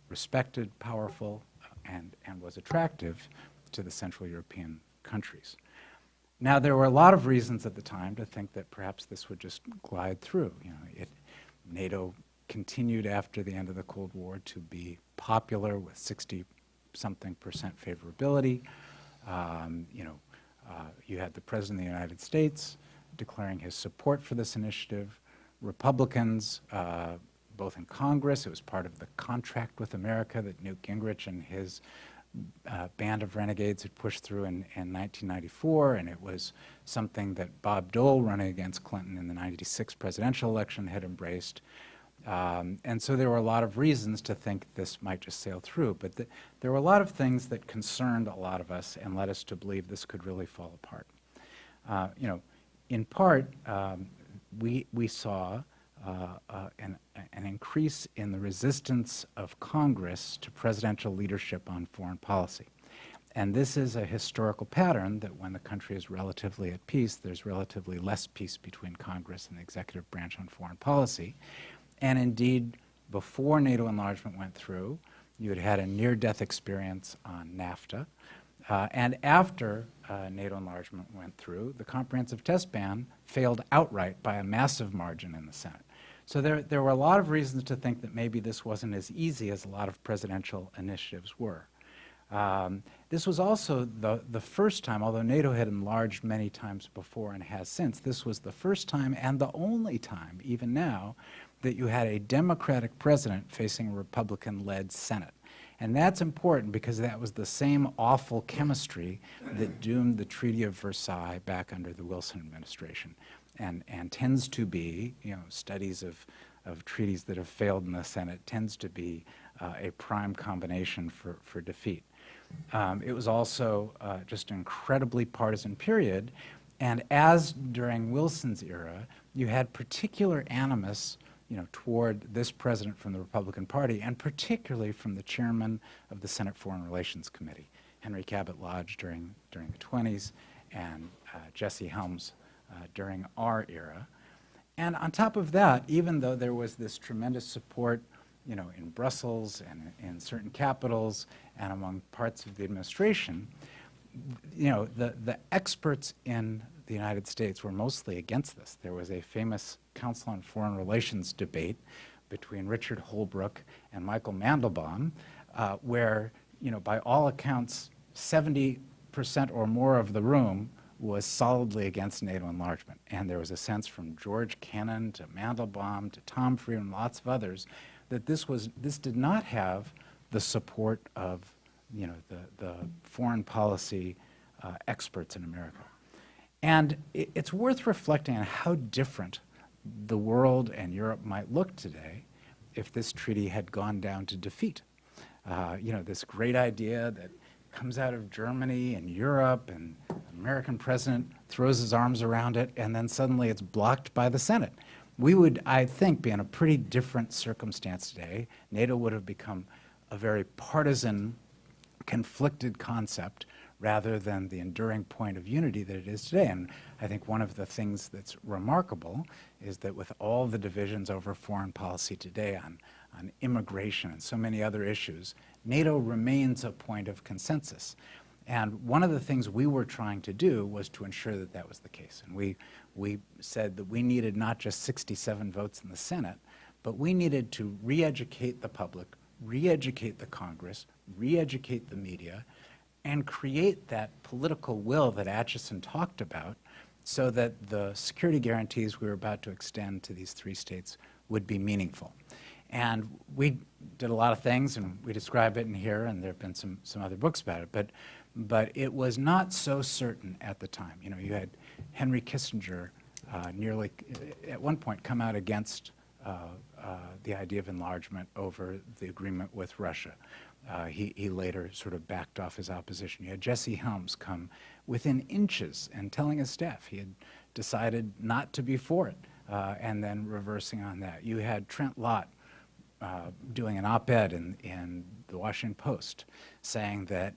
respected, powerful, and was attractive to the Central European countries. Now, there were a lot of reasons at the time to think that perhaps this would just glide through. NATO continued after the end of the Cold War to be popular with 60-something% favorability. You had the President of the United States declaring his support for this initiative. Republicans, both in Congress, it was part of the contract with America that Newt Gingrich and his band of renegades had pushed through in 1994, and it was something that Bob Dole, running against Clinton in the 1996 presidential election, had embraced. And so there were a lot of reasons to think this might just sail through, but there were a lot of things that concerned a lot of us and led us to believe this could really fall apart. In part, we saw an increase in the resistance of Congress to presidential leadership on foreign policy. And this is a historical pattern that when the country is relatively at peace, there's relatively less peace between Congress and the executive branch on foreign policy. And indeed, before NATO enlargement went through, you had had a near-death experience on NAFTA. And after NATO enlargement went through, the comprehensive test ban failed outright by a massive margin in the Senate. So there were a lot of reasons to think that maybe this wasn't as easy as a lot of presidential initiatives were. This was also the first time, although NATO had enlarged many times before and has since, this was the first time and the only time, even now, that you had a Democratic president facing a Republican-led Senate. And that's important because that was the same awful chemistry that doomed the Treaty of Versailles back under the Wilson administration, and tends to be, studies of treaties that have failed in the Senate tends to be a prime combination for defeat. It was also just an incredibly partisan period, and as during Wilson's era, you had particular animus toward this president from the Republican Party, and particularly from the chairman of the Senate Foreign Relations Committee, Henry Cabot Lodge during the 20s, and Jesse Helms during our era. And on top of that, even though there was this tremendous support, in Brussels and in certain capitals and among parts of the administration, the experts in the United States were mostly against this. There was a famous Council on Foreign Relations debate between Richard Holbrooke and Michael Mandelbaum, where, by all accounts, 70% or more of the room was solidly against NATO enlargement. And there was a sense from George Kennan to Mandelbaum to Tom Friedman, lots of others, that this did not have the support of, the foreign policy experts in America. And it's worth reflecting on how different the world and Europe might look today if this treaty had gone down to defeat. This great idea that comes out of Germany and Europe, and the American president throws his arms around it, and then suddenly it's blocked by the Senate. We would, I think, be in a pretty different circumstance today. NATO would have become a very partisan, conflicted concept rather than the enduring point of unity that it is today. And I think one of the things that's remarkable is that with all the divisions over foreign policy today on immigration and so many other issues, NATO remains a point of consensus. And one of the things we were trying to do was to ensure that that was the case. And we said that we needed not just 67 votes in the Senate, but we needed to re-educate the public, re-educate the Congress, re-educate the media, and create that political will that Acheson talked about so that the security guarantees we were about to extend to these three states would be meaningful. And we did a lot of things, and we describe it in here, and there have been some other books about it, but it was not so certain at the time. You had Henry Kissinger nearly, at one point, come out against the idea of enlargement over the agreement with Russia. He later sort of backed off his opposition. You had Jesse Helms come within inches and telling his staff he had decided not to be for it, and then reversing on that. You had Trent Lott doing an op-ed in the Washington Post saying that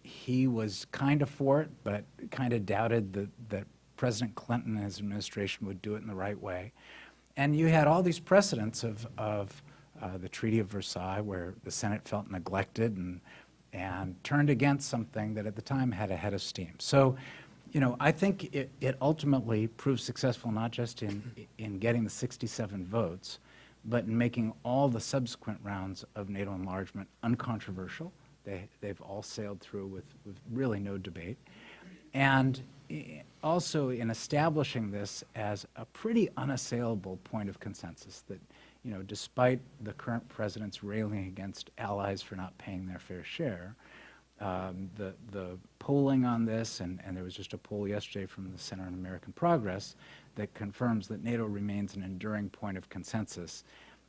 he was kind of for it, but kind of doubted that President Clinton and his administration would do it in the right way. And you had all these precedents of the Treaty of Versailles, where the Senate felt neglected and turned against something that at the time had a head of steam. So, you know, I think it ultimately proved successful not just in getting the 67 votes, but in making all the subsequent rounds of NATO enlargement uncontroversial. They've all sailed through with really no debate. And also in establishing this as a pretty unassailable point of consensus that, you know, despite the current president's railing against allies for not paying their fair share, the polling on this, and there was just a poll yesterday from the Center on American Progress that confirms that NATO remains an enduring point of consensus.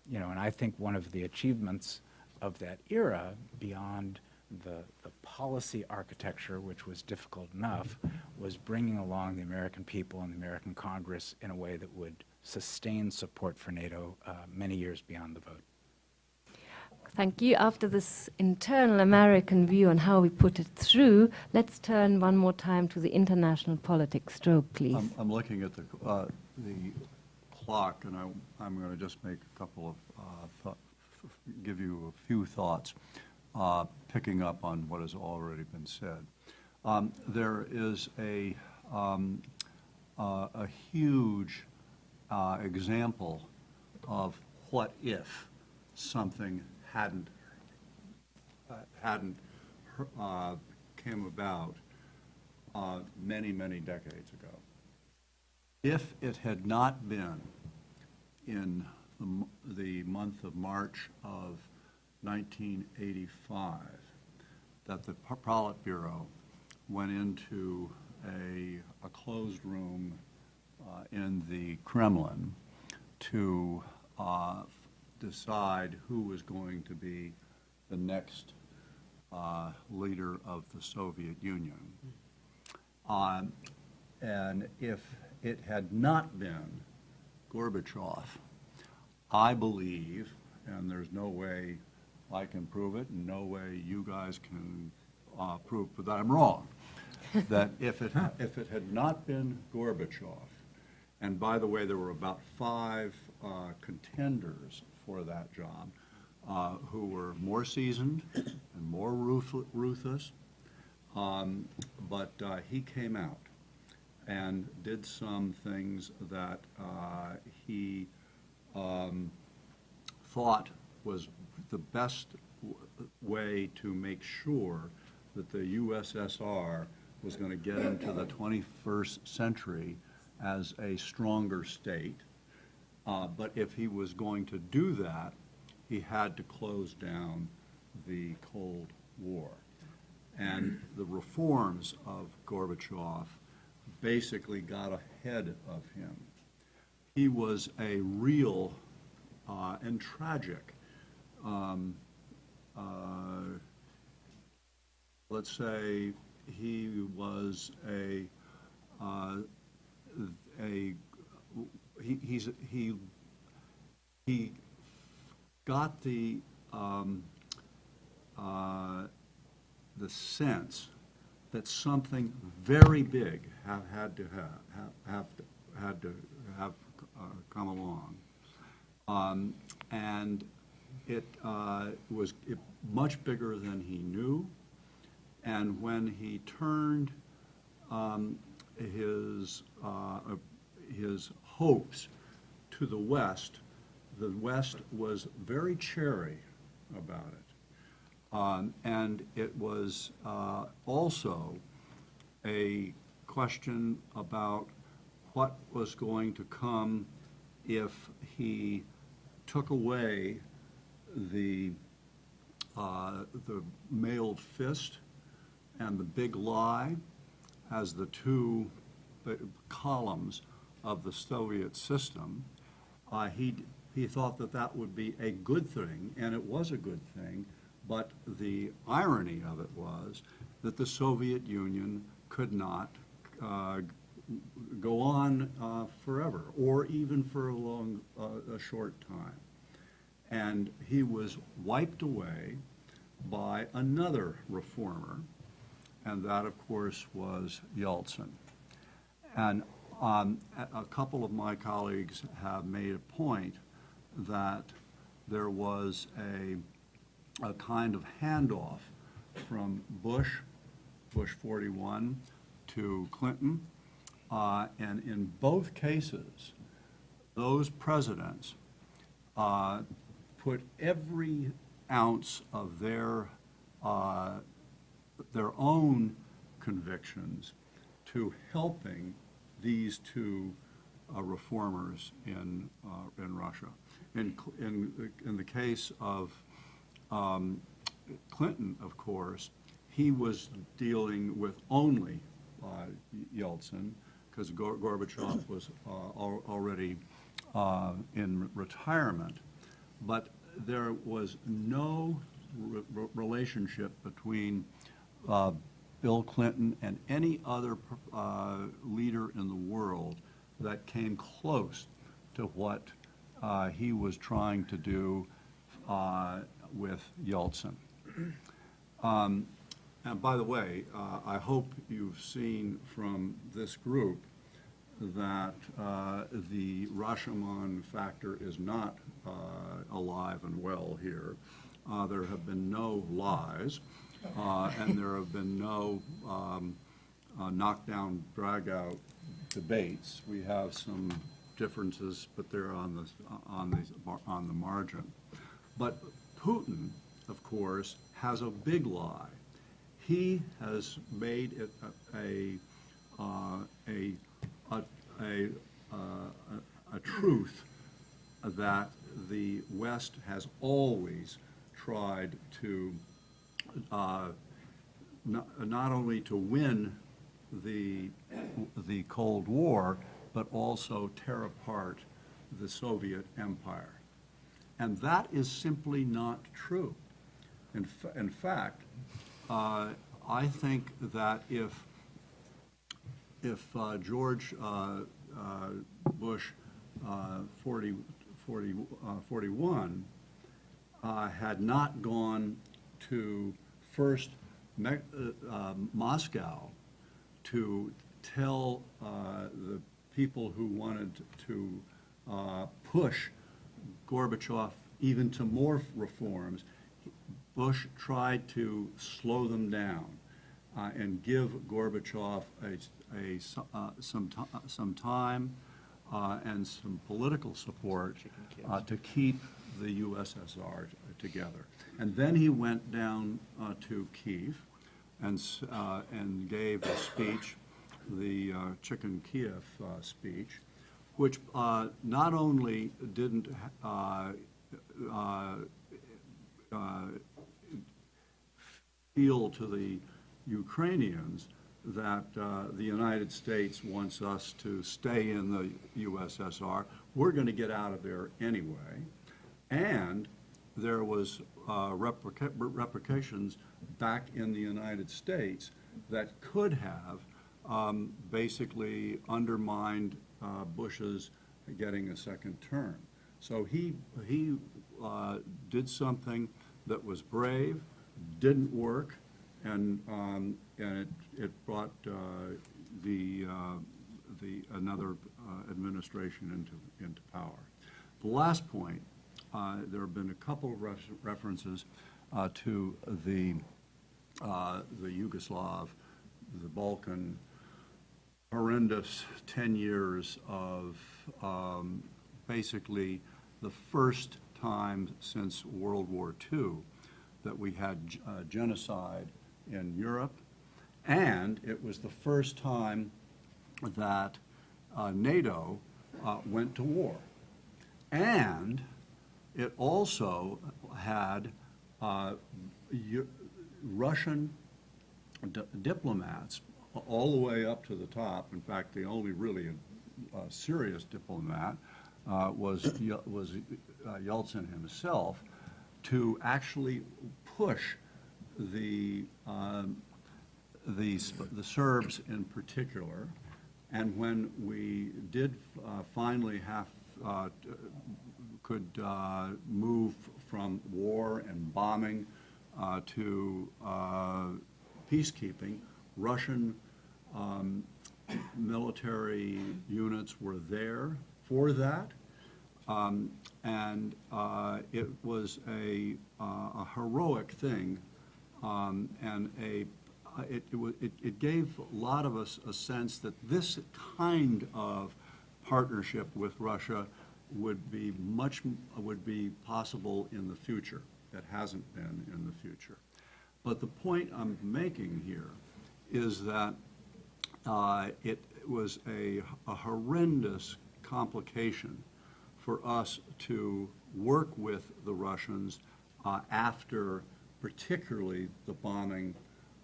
You know, and I think one of the achievements of that era, beyond the policy architecture, which was difficult enough, was bringing along the American people and the American Congress in a way that would sustain support for NATO many years beyond the vote. Thank you. After this internal American view on how we put it through, let's turn one more time to the international politics stroke, please. I'm looking at the clock, and I'm going to just make a couple of, give you a few thoughts, picking up on what has already been said. There is a huge example of what if something hadn't came about many decades ago. If it had not been in the month of March of 1985 that the Politburo went into a closed room in the Kremlin to decide who was going to be the next leader of the Soviet Union. And if it had not been Gorbachev, I believe, and there's no way I can prove it, and no way you guys can prove that I'm wrong, that if it had not been Gorbachev, and by the way, there were about 5 contenders for that job who were more seasoned and more ruthless, but he came out and did some things that he thought was the best way to make sure that the USSR was going to get into the 21st century as a stronger state. But if he was going to do that, he had to close down the Cold War. And the reforms of Gorbachev basically got ahead of him. He was a real and tragic, let's say he was he got the sense that something very big had to have come along, and it was much bigger than he knew. And when he turned his hopes to the West was very chary about it. And it was also a question about what was going to come if he took away the mailed fist and the big lie as the 2 columns of the Soviet system. He he thought that that would be a good thing, and it was a good thing, but the irony of it was that the Soviet Union could not go on forever, or even for a short time. And he was wiped away by another reformer, and that, of course, was Yeltsin. And a couple of my colleagues have made a point that there was a kind of handoff from Bush 41, to Clinton, and in both cases, those presidents put every ounce of their own convictions to helping these two reformers in Russia. In the case of Clinton, of course, he was dealing with only Yeltsin, because Gorbachev was already in retirement. But there was no relationship between Bill Clinton and any other leader in the world that came close to what he was trying to do with Yeltsin. And by the way, I hope you've seen from this group that the Rashomon factor is not alive and well here. There have been no lies, and there have been no knockdown, drag-out debates. We have some differences, but they're on the margin. But Putin, of course, has a big lie. He has made it a truth that the West has always tried to not only to win the Cold War, but also tear apart the Soviet Empire. And that is simply not true. In fact, I think that if George Bush 41 had not gone to first Moscow to tell the people who wanted to push Gorbachev even to more reforms, Bush tried to slow them down and give Gorbachev some time and some political support to keep the USSR together. And then he went down to Kyiv and gave a speech, the Chicken Kiev speech, which not only didn't feel to the Ukrainians that the United States wants us to stay in the USSR. We're going to get out of there anyway. And there was repercussions back in the United States that could have basically undermined Bush's getting a second term. So he did something that was brave, didn't work, and it brought another administration into power. The last point, there have been a couple of references to the Yugoslav, the Balkan, horrendous 10 years of basically the first time since World War II that we had genocide in Europe, and it was the first time that NATO went to war. And it also had Russian diplomats all the way up to the top. In fact, the only really serious diplomat was Yeltsin himself, to actually push the Serbs in particular. And when we did finally could move from war and bombing to peacekeeping, Russian military units were there for that. And it was a heroic thing, and it gave a lot of us a sense that this kind of partnership with Russia would be possible in the future. That hasn't been in the future. But the point I'm making here is that it was a horrendous complication for us to work with the Russians after particularly the bombing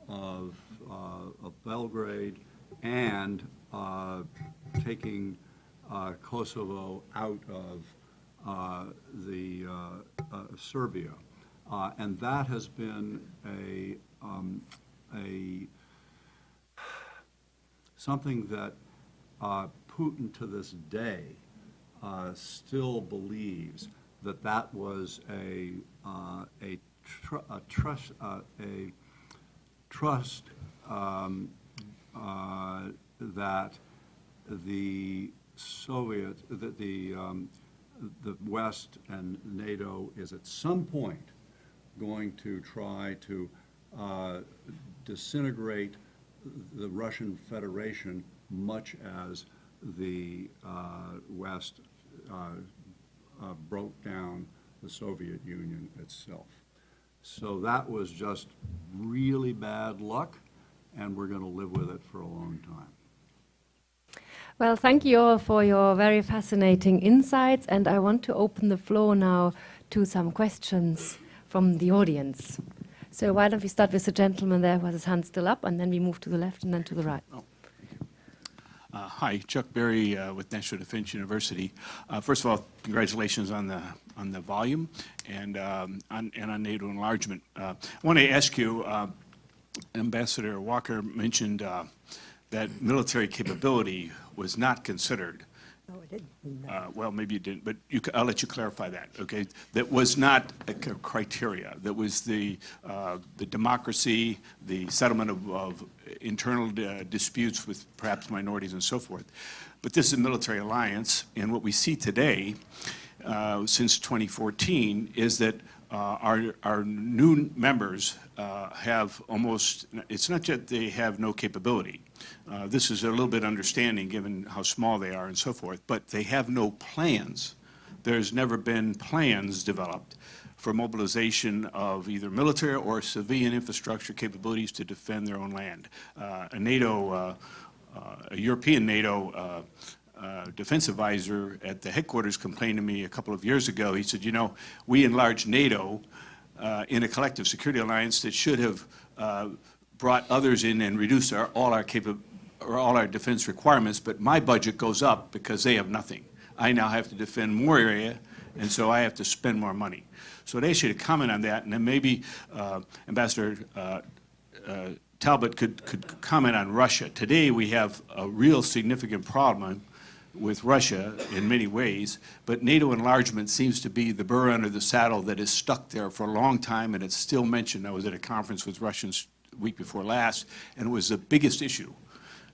of Belgrade and taking Kosovo out of Serbia. And that has been something that Putin to this day still believes that was a trust that the the West and NATO is at some point going to try to disintegrate the Russian Federation, much as the West broke down the Soviet Union itself. So that was just really bad luck, and we're going to live with it for a long time. Well, thank you all for your very fascinating insights, and I want to open the floor now to some questions from the audience. So why don't we start with the gentleman there who has his hand still up, and then we move to the left and then to the right. Hi, Chuck Berry with National Defense University. First of all, congratulations on the volume and on NATO enlargement. I want to ask you, Ambassador Walker mentioned that military capability was not considered. No, it didn't. Well, maybe you didn't, but I'll let you clarify that, okay? That was not a criteria. That was the democracy, the settlement of internal disputes with perhaps minorities and so forth. But this is a military alliance, and what we see today, since 2014, is that our new members have almost, it's not that they have no capability. This is a little bit understanding given how small they are and so forth, but they have no plans. There's never been plans developed for mobilization of either military or civilian infrastructure capabilities to defend their own land. A European NATO defense advisor at the headquarters complained to me a couple of years ago. He said, you know, we enlarged NATO in a collective security alliance that should have brought others in and reduced all our defense requirements, but my budget goes up because they have nothing. I now have to defend more area, and so I have to spend more money. So I'd ask you to comment on that, and then maybe Ambassador Talbot could comment on Russia. Today we have a real significant problem with Russia in many ways, but NATO enlargement seems to be the burr under the saddle that is stuck there for a long time, and it's still mentioned. I was at a conference with Russians the week before last, and it was the biggest issue.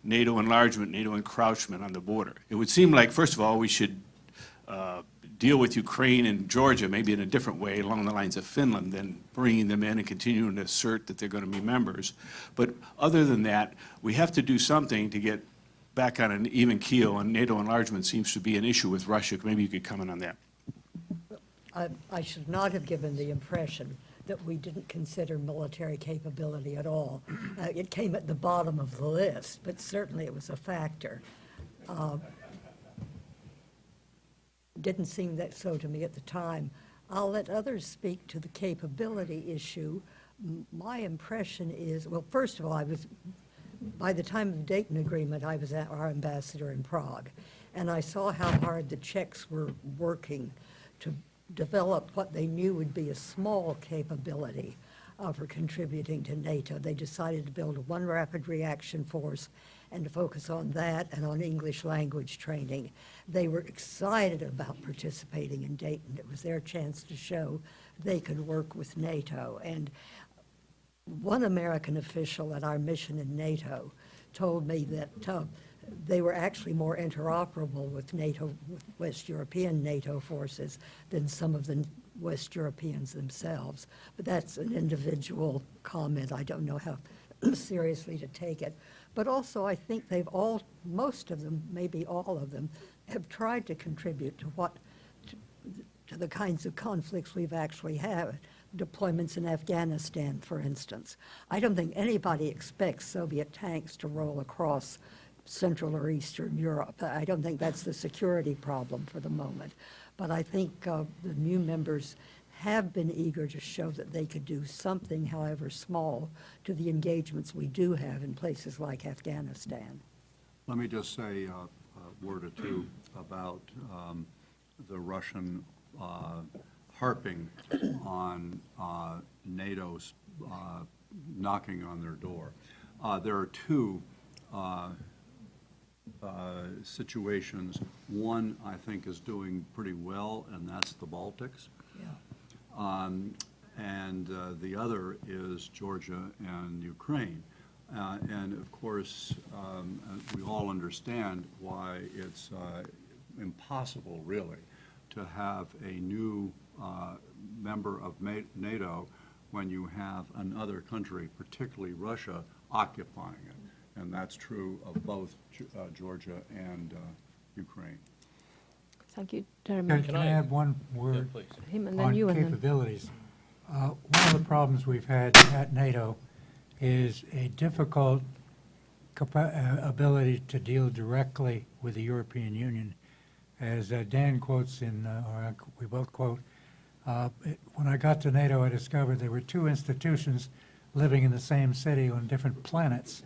NATO enlargement, NATO encroachment on the border. It would seem like, first of all, we should deal with Ukraine and Georgia maybe in a different way along the lines of Finland than bringing them in and continuing to assert that they're going to be members. But other than that, we have to do something to get back on an even keel, and NATO enlargement seems to be an issue with Russia. Maybe you could comment on that. I should not have given the impression that we didn't consider military capability at all. It came at the bottom of the list, but certainly it was a factor. Didn't seem that so to me at the time. I'll let others speak to the capability issue. My impression is, well, first of all, I was by the time of the Dayton Agreement, I was our ambassador in Prague, and I saw how hard the Czechs were working to develop what they knew would be a small capability for contributing to NATO. They decided to build one rapid reaction force and to focus on that and on English language training. They were excited about participating in Dayton. It was their chance to show they could work with NATO. And one American official at our mission in NATO told me that they were actually more interoperable with NATO, with West European NATO forces than some of the West Europeans themselves. But that's an individual comment. I don't know how seriously to take it. But also, I think they've all, most of them, maybe all of them, have tried to contribute to the kinds of conflicts we've actually had. Deployments in Afghanistan, for instance. I don't think anybody expects Soviet tanks to roll across Central or Eastern Europe. I don't think that's the security problem for the moment. But I think the new members have been eager to show that they could do something, however small, to the engagements we do have in places like Afghanistan. Let me just say a word or two about the Russian harping on NATO's knocking on their door. There are two situations. One, I think, is doing pretty well, and that's the Baltics. Yeah. And the other is Georgia and Ukraine. And of course, we all understand why it's impossible, really, to have a new member of NATO when you have another country, particularly Russia, occupying it. And that's true of both Georgia and Ukraine. Thank you, Jeremy. Can I add one word please. Him and then on you and then. capabilities? One of the problems we've had at NATO is a difficult ability to deal directly with the European Union. As Dan quotes or we both quote, when I got to NATO, I discovered there were two institutions living in the same city on different planets,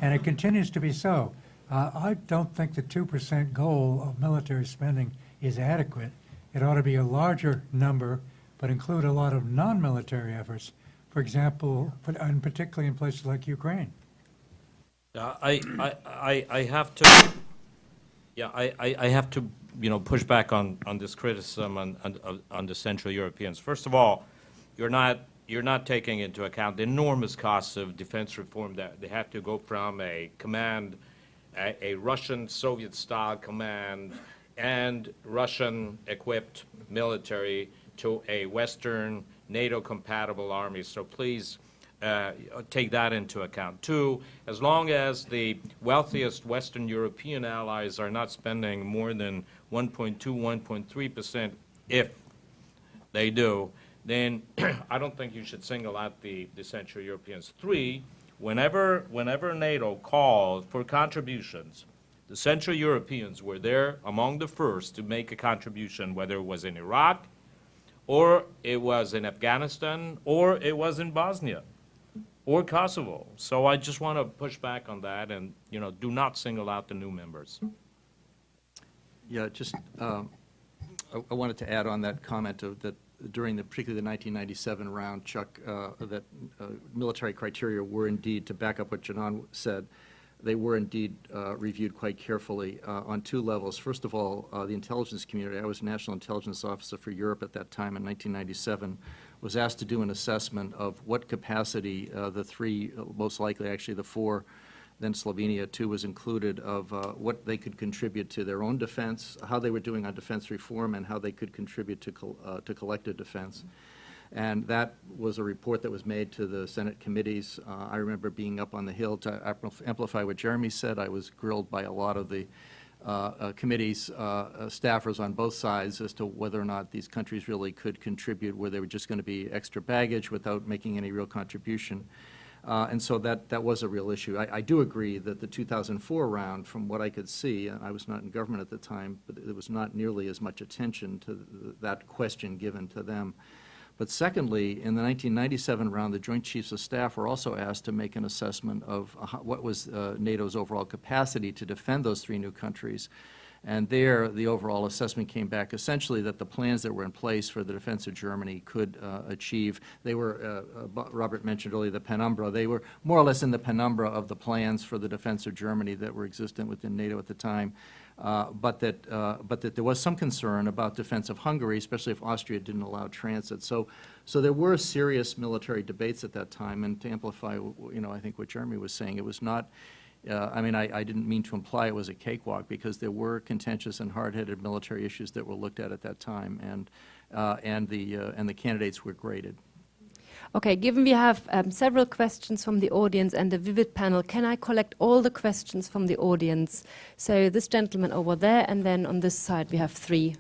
and it continues to be so. I don't think the 2% goal of military spending is adequate. It ought to be a larger number, but include a lot of non-military efforts, for example, and particularly in places like Ukraine. I have to, I have to, push back on this criticism on the Central Europeans. First of all, you're not taking into account the enormous costs of defense reform that they have to go from a command, a Russian Soviet-style command and Russian-equipped military to a Western NATO-compatible army. So please take that into account. Two, as long as the wealthiest Western European allies are not spending more than 1.2, 1.3%, if they do, then I don't think you should single out the Central Europeans. Three, whenever NATO called for contributions, the Central Europeans were there among the first to make a contribution, whether it was in Iraq, or it was in Afghanistan, or it was in Bosnia, or Kosovo. So I just want to push back on that and, do not single out the new members. Yeah, just, I wanted to add on that comment of that during particularly the 1997 round, Chuck, that military criteria were indeed, to back up what Janan said, they were indeed reviewed quite carefully on two levels. First of all, the intelligence community, I was National Intelligence Officer for Europe at that time in 1997, was asked to do an assessment of what capacity the three, most likely actually the four, then Slovenia too was included, of what they could contribute to their own defense, how they were doing on defense reform, and how they could contribute to collective defense. And that was a report that was made to the Senate committees. I remember being up on the Hill to amplify what Jeremy said. I was grilled by a lot of the committees, staffers on both sides as to whether or not these countries really could contribute, where they were just going to be extra baggage without making any real contribution. And so that was a real issue. I do agree that the 2004 round, from what I could see, and I was not in government at the time, but there was not nearly as much attention to that question given to them. But secondly, in the 1997 round, the Joint Chiefs of Staff were also asked to make an assessment of what was NATO's overall capacity to defend those three new countries. And there, the overall assessment came back essentially that the plans that were in place for the defense of Germany could achieve. They were, Robert mentioned earlier, the penumbra. They were more or less in the penumbra of the plans for the defense of Germany that were existent within NATO at the time. But that there was some concern about defense of Hungary, especially if Austria didn't allow transit. So there were serious military debates at that time. And to amplify, I think what Jeremy was saying, it was not. I didn't mean to imply it was a cakewalk, because there were contentious and hard-headed military issues that were looked at that time, and the candidates were graded. Okay, given we have several questions from the audience and the vivid panel, can I collect all the questions from the audience? So this gentleman over there, and then on this side we have 3.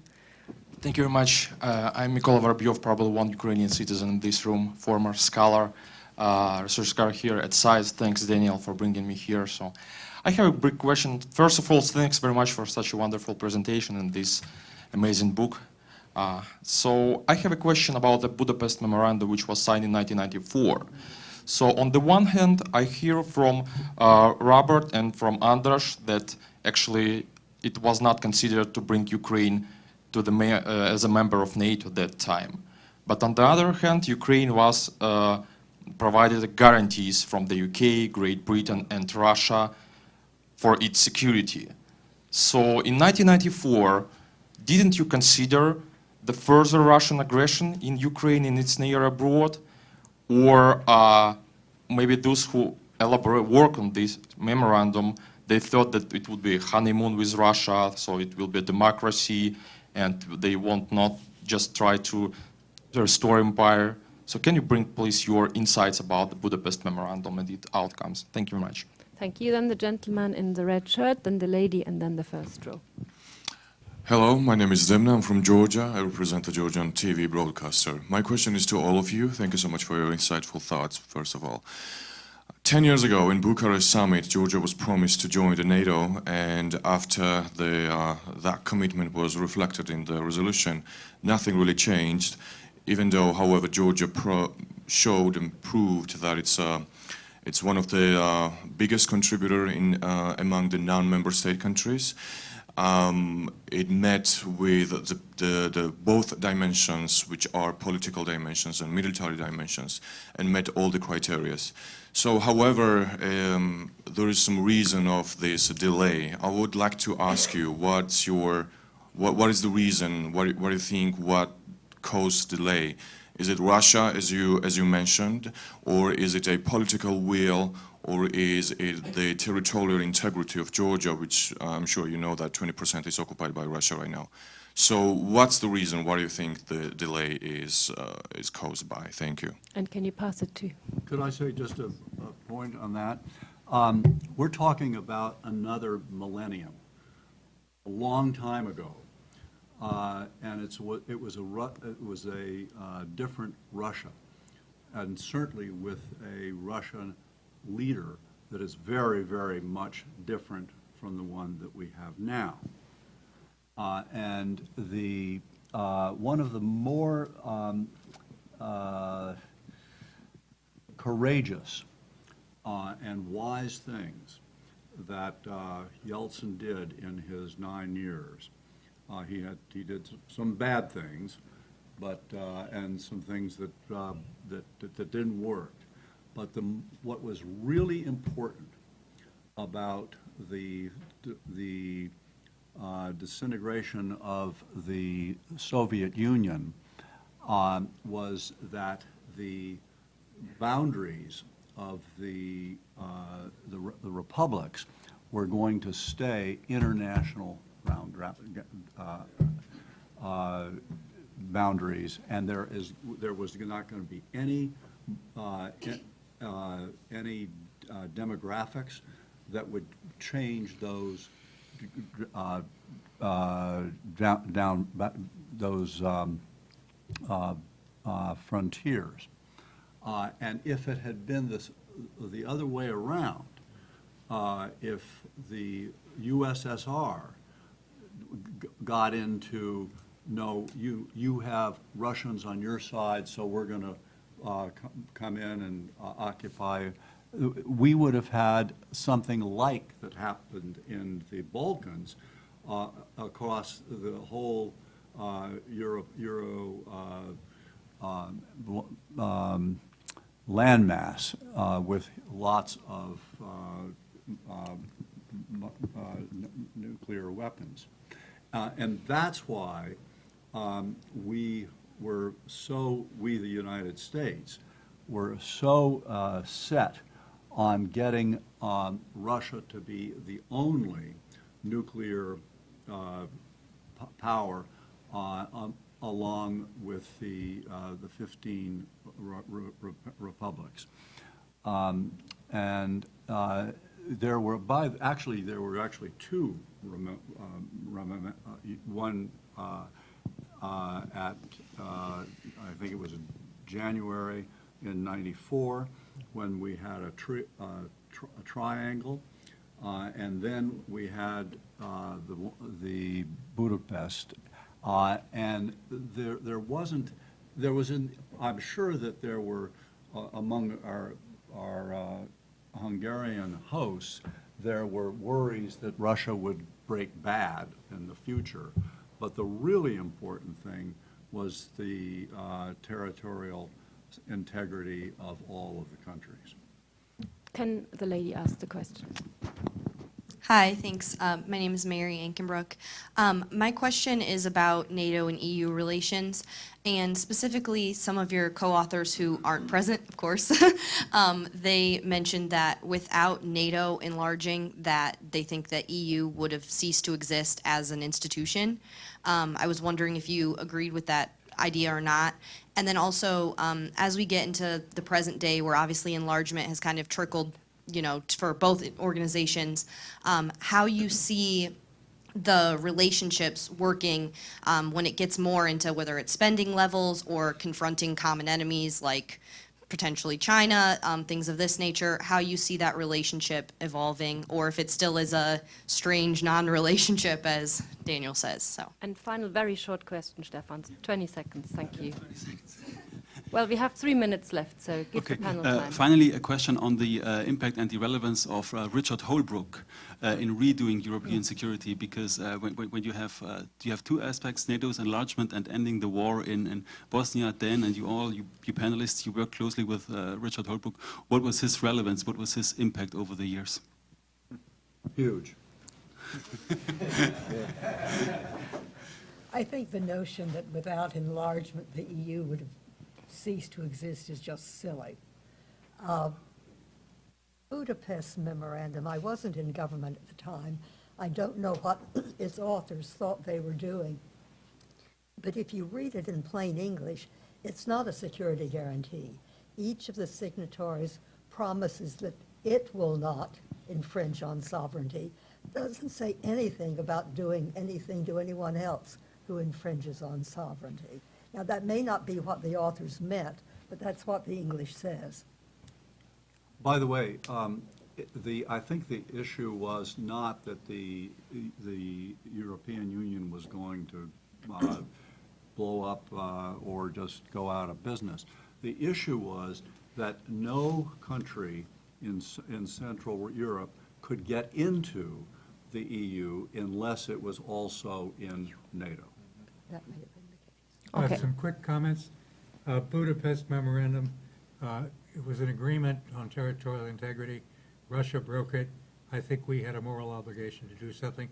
Thank you very much. I'm Mykola Воробьев, probably one Ukrainian citizen in this room, former scholar, research scholar here at SAIS. Thanks, Daniel, for bringing me here. So I have a brief question. First of all, thanks very much for such a wonderful presentation and this amazing book. So I have a question about the Budapest Memorandum, which was signed in 1994. So on the one hand, I hear from Robert and from Andras that actually it was not considered to bring Ukraine to the as a member of NATO at that time. But on the other hand, Ukraine was provided guarantees from the UK, Great Britain, and Russia for its security. So in 1994, didn't you consider the further Russian aggression in Ukraine and its near abroad? Or maybe those who work on this memorandum, they thought that it would be a honeymoon with Russia, so it will be a democracy, and they won't not just try to restore empire. So can you bring, please, your insights about the Budapest Memorandum and its outcomes? Thank you very much. Thank you. Then the gentleman in the red shirt, then the lady, and then the first row. Hello, my name is Demna. I'm from Georgia. I represent a Georgian TV broadcaster. My question is to all of you. Thank you so much for your insightful thoughts, first of all. 10 years ago in Bucharest summit, Georgia was promised to join the NATO, and after that commitment was reflected in the resolution, nothing really changed, even though, however, Georgia showed and proved that it's one of the biggest contributor among the non-member state countries. It met with the both dimensions, which are political dimensions and military dimensions, and met all the criteria. So, however, there is some reason of this delay. I would like to ask you, what is the reason? What do you think? What caused delay? Is it Russia, as you mentioned, or is it a political will? Or is it the territorial integrity of Georgia, which I'm sure you know that 20% is occupied by Russia right now. So what's the reason? What do you think the delay is caused by? Thank you. And can you pass it to? Could I say just a point on that? We're talking about another millennium, a long time ago. And it was a different Russia, and certainly with a Russian leader that is very, very much different from the one that we have now. And one of the more courageous and wise things that Yeltsin did in his 9 years, he did some bad things, but and some things that didn't work. But what was really important about the disintegration of the Soviet Union was that the boundaries of the republics were going to stay international boundaries, and there was not going to be any demographics that would change those frontiers. And if it had been the other way around, if the USSR got into no, you have Russians on your side, so we're going to come in and occupy. We would have had something like that happened in the Balkans across the whole landmass with lots of nuclear weapons. And that's why we, the United States, were so set on getting Russia to be the only nuclear power along with the 15 republics. There were actually two, one at, I think it was January in '94, when we had a triangle, and then we had the Budapest, and I'm sure that there were among our Hungarian hosts, there were worries that Russia would break bad in the future. But the really important thing was the territorial integrity of all of the countries. Can the lady ask the question? Hi, thanks. My name is Mary Ankenbrook. My question is about NATO and EU relations, and specifically some of your co-authors who aren't present, of course. They mentioned that without NATO enlarging, that they think that EU would have ceased to exist as an institution. I was wondering if you agreed with that idea or not. And then also, as we get into the present day, where obviously enlargement has kind of trickled, for both organizations, how you see the relationships working when it gets more into whether it's spending levels or confronting common enemies like potentially China, things of this nature, how you see that relationship evolving, or if it still is a strange non-relationship, as Daniel says. So. And final, very short question, Stefan. 20 seconds, thank you. Well, we have 3 minutes left, so give the panel time. Finally, a question on the impact and the relevance of Richard Holbrooke in redoing European security, because when you have two aspects, NATO's enlargement and ending the war in Bosnia. Dan and you panelists, you work closely with Richard Holbrooke. What was his relevance? What was his impact over the years? Huge. I think the notion that without enlargement the EU would have ceased to exist is just silly. Budapest Memorandum, I wasn't in government at the time. I don't know what its authors thought they were doing. But if you read it in plain English, it's not a security guarantee. Each of the signatories promises that it will not infringe on sovereignty. It doesn't say anything about doing anything to anyone else who infringes on sovereignty. Now, that may not be what the authors meant, but that's what the English says. By the way, I think the issue was not that the European Union was going to blow up or just go out of business. The issue was that no country in Central Europe could get into the EU unless it was also in NATO. That may have been the case. I Okay. have some quick comments. Budapest Memorandum, it was an agreement on territorial integrity. Russia broke it. I think we had a moral obligation to do something.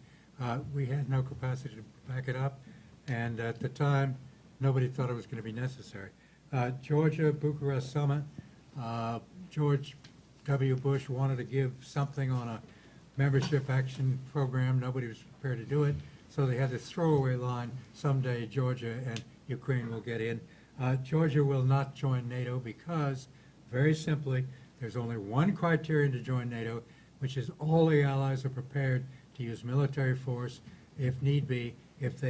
We had no capacity to back it up, and at the time, nobody thought it was going to be necessary. Georgia, Bucharest Summit, George W. Bush wanted to give something on a membership action program. Nobody was prepared to do it, so they had this throwaway line, someday Georgia and Ukraine will get in. Georgia will not join NATO because, very simply, there's only one criterion to join NATO, which is all the allies are prepared to use military force if need be, if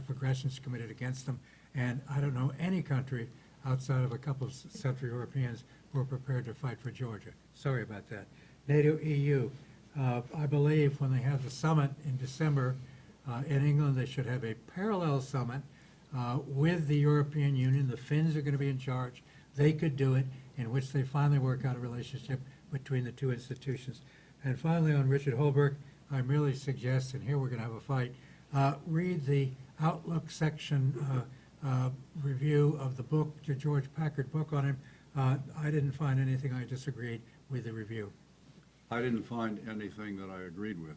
aggression is committed against them. And I don't know any country outside of a couple of Central Europeans who are prepared to fight for Georgia. Sorry about that. NATO, EU, I believe when they have the summit in December, in England. They should have a parallel summit with the European Union. The Finns are going to be in charge. They could do it, in which they finally work out a relationship between the two institutions. And finally, on Richard Holbrooke, I merely suggest, and here we're going to have a fight, read the Outlook section review of the book, the George Packard book on him. I didn't find anything I disagreed with the review. I didn't find anything that I agreed with.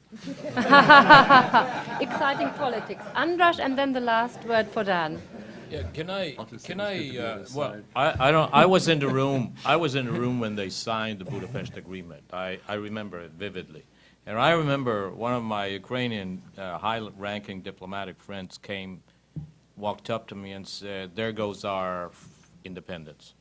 Exciting politics. Andras, and then the last word for Dan. Yeah, Well, I was in the room, when they signed the Budapest Agreement. I remember it vividly. And I remember one of my Ukrainian high-ranking diplomatic friends walked up to me and said, "There goes our independence."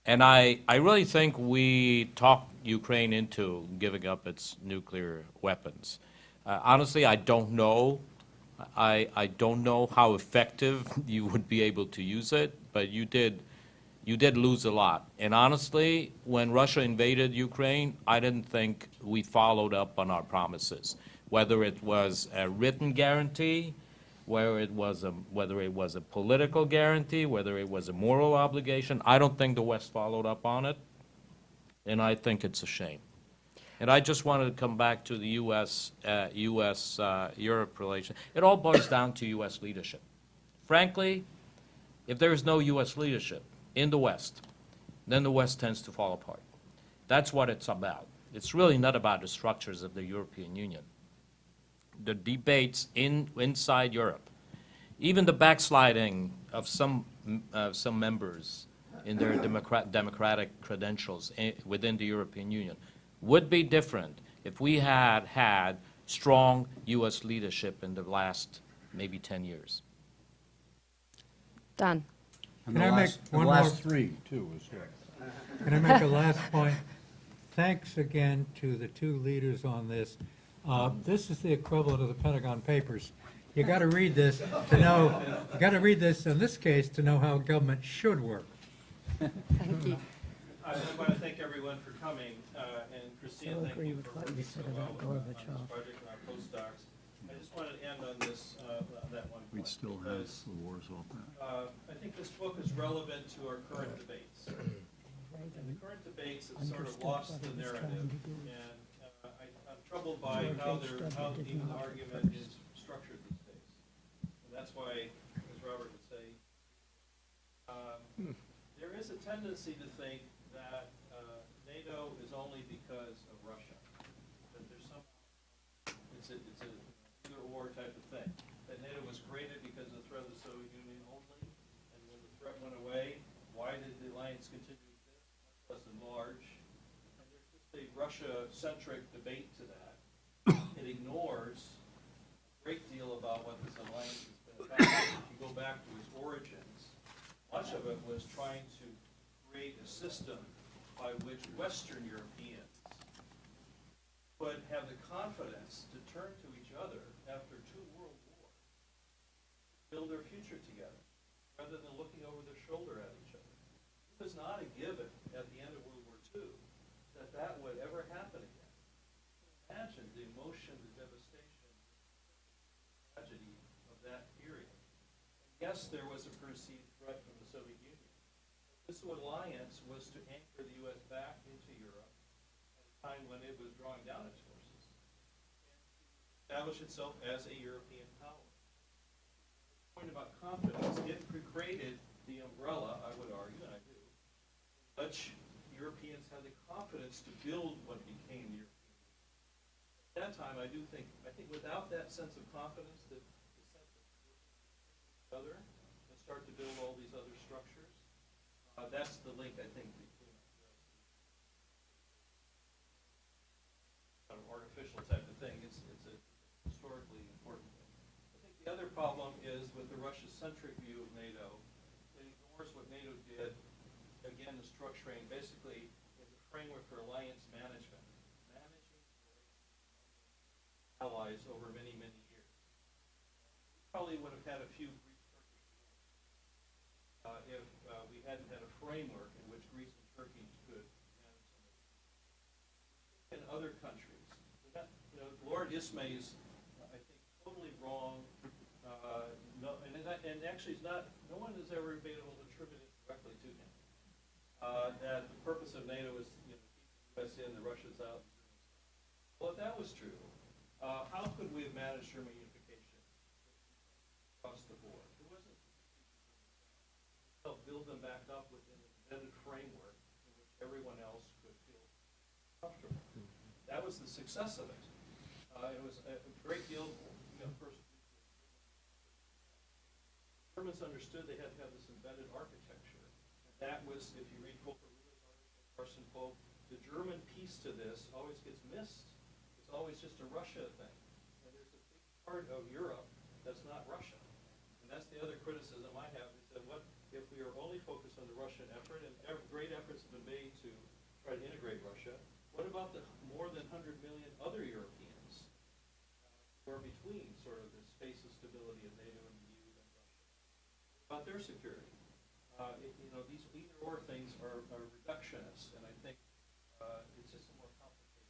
And I really think we talked Ukraine into giving up its nuclear weapons. Honestly, I don't know. I don't know how effective you would be able to use it, but you did lose a lot. And honestly, when Russia invaded Ukraine, I didn't think we followed up on our promises, whether it was a written guarantee, whether it was a political guarantee, whether it was a moral obligation. I don't think the West followed up on it, and I think it's a shame. And I just wanted to come back to the U.S.-Europe relation. It all boils down to U.S. leadership. Frankly, if there is no U.S. leadership in the West, then the West tends to fall apart. That's what it's about. It's really not about the structures of the European Union. The debates inside Europe, even the backsliding of some members in their democratic credentials within the European Union, would be different if we had had strong U.S. leadership in the last maybe 10 years. Dan. And Can the I make last, one the last more- three, too, was here. Can I make a last point? Thanks again to the two leaders on this. This is the equivalent of the Pentagon Papers. You got to read this to know, you got to read this in this case to know how government should work. Thank you. I want to thank everyone for coming, and Christina, So thank agree you with for what you working so said well about on this Gorbachev. project and our postdocs. I just wanted to end on this, that one We'd point, still have because the Warsaw Pact. I think this book is relevant to our current debates. And the current debates have sort of lost the narrative, and I'm troubled by how even the argument is structured these days. And that's why, as Robert would say, there is a tendency to think that NATO is only because of Russia, that there's some, it's a either-or type of thing, that NATO was created because of the threat of the Soviet Union only, and when the threat went away, why did the alliance continue to exist, much less enlarge? And there's just a Russia-centric debate to that. It ignores a great deal about what this alliance has been about. If you go back to its origins, much of it was trying to create a system by which Western Europeans would have the confidence to turn to each other after two world wars, build their future together, rather than looking over their shoulder at each other. It was not a given at the end of World War II that that would ever happen again. Imagine the emotion, the devastation, the tragedy of that period. And yes, there was a perceived threat from the Soviet Union. This alliance was to anchor the U.S. back into Europe at a time when it was drawing down its forces and to establish itself as a European power. The point about confidence, it created the umbrella, I would argue, and I do, which Europeans had the confidence to build what became the European Union. At that time, I think without that sense of confidence, the sense of each other, and start to build all these other structures, that's the link, I think, between kind of artificial type of thing. It's a historically important thing. I think the other problem is with the Russia-centric view of NATO, it ignores what NATO did, again, the structuring, basically, as a framework for alliance management, managing allies over many, many years. We probably would have had a few Greece-Turkish wars if we hadn't had a framework in which Greece and Turkey could manage some of it. In other countries, Lord Ismay's, I wrong. No, and actually, it's not. No one has ever been able to attribute it directly to him. That the purpose of NATO is, keep the U.S. in, the Russians out. Well, if that was true, how could we have managed German unification across the board? It wasn't help build them back up within an embedded framework in which everyone else could feel comfortable. That was the success of it. It was a great deal. First, Germans understood they had to have this embedded architecture. And that was, if you read Carson Pope, the German piece to this always gets missed. It's always just a Russia thing. And there's a big part of Europe that's not Russia. And that's the other criticism I have, is that what if we are only focused on the Russian effort, and great efforts have been made to try to integrate Russia, what about the more than 100 million other Europeans who are between sort of the space of stability of NATO and the EU and Russia? About their security? These either-or things are reductionists, and I think it's just a more complicated.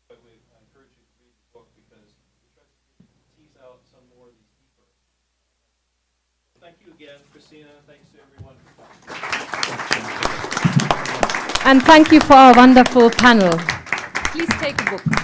But I encourage you to read the book because it tries to tease out some more of these deeper. Thank you again, Christina. Thanks to everyone for coming. And thank you for our wonderful panel. Please take a book.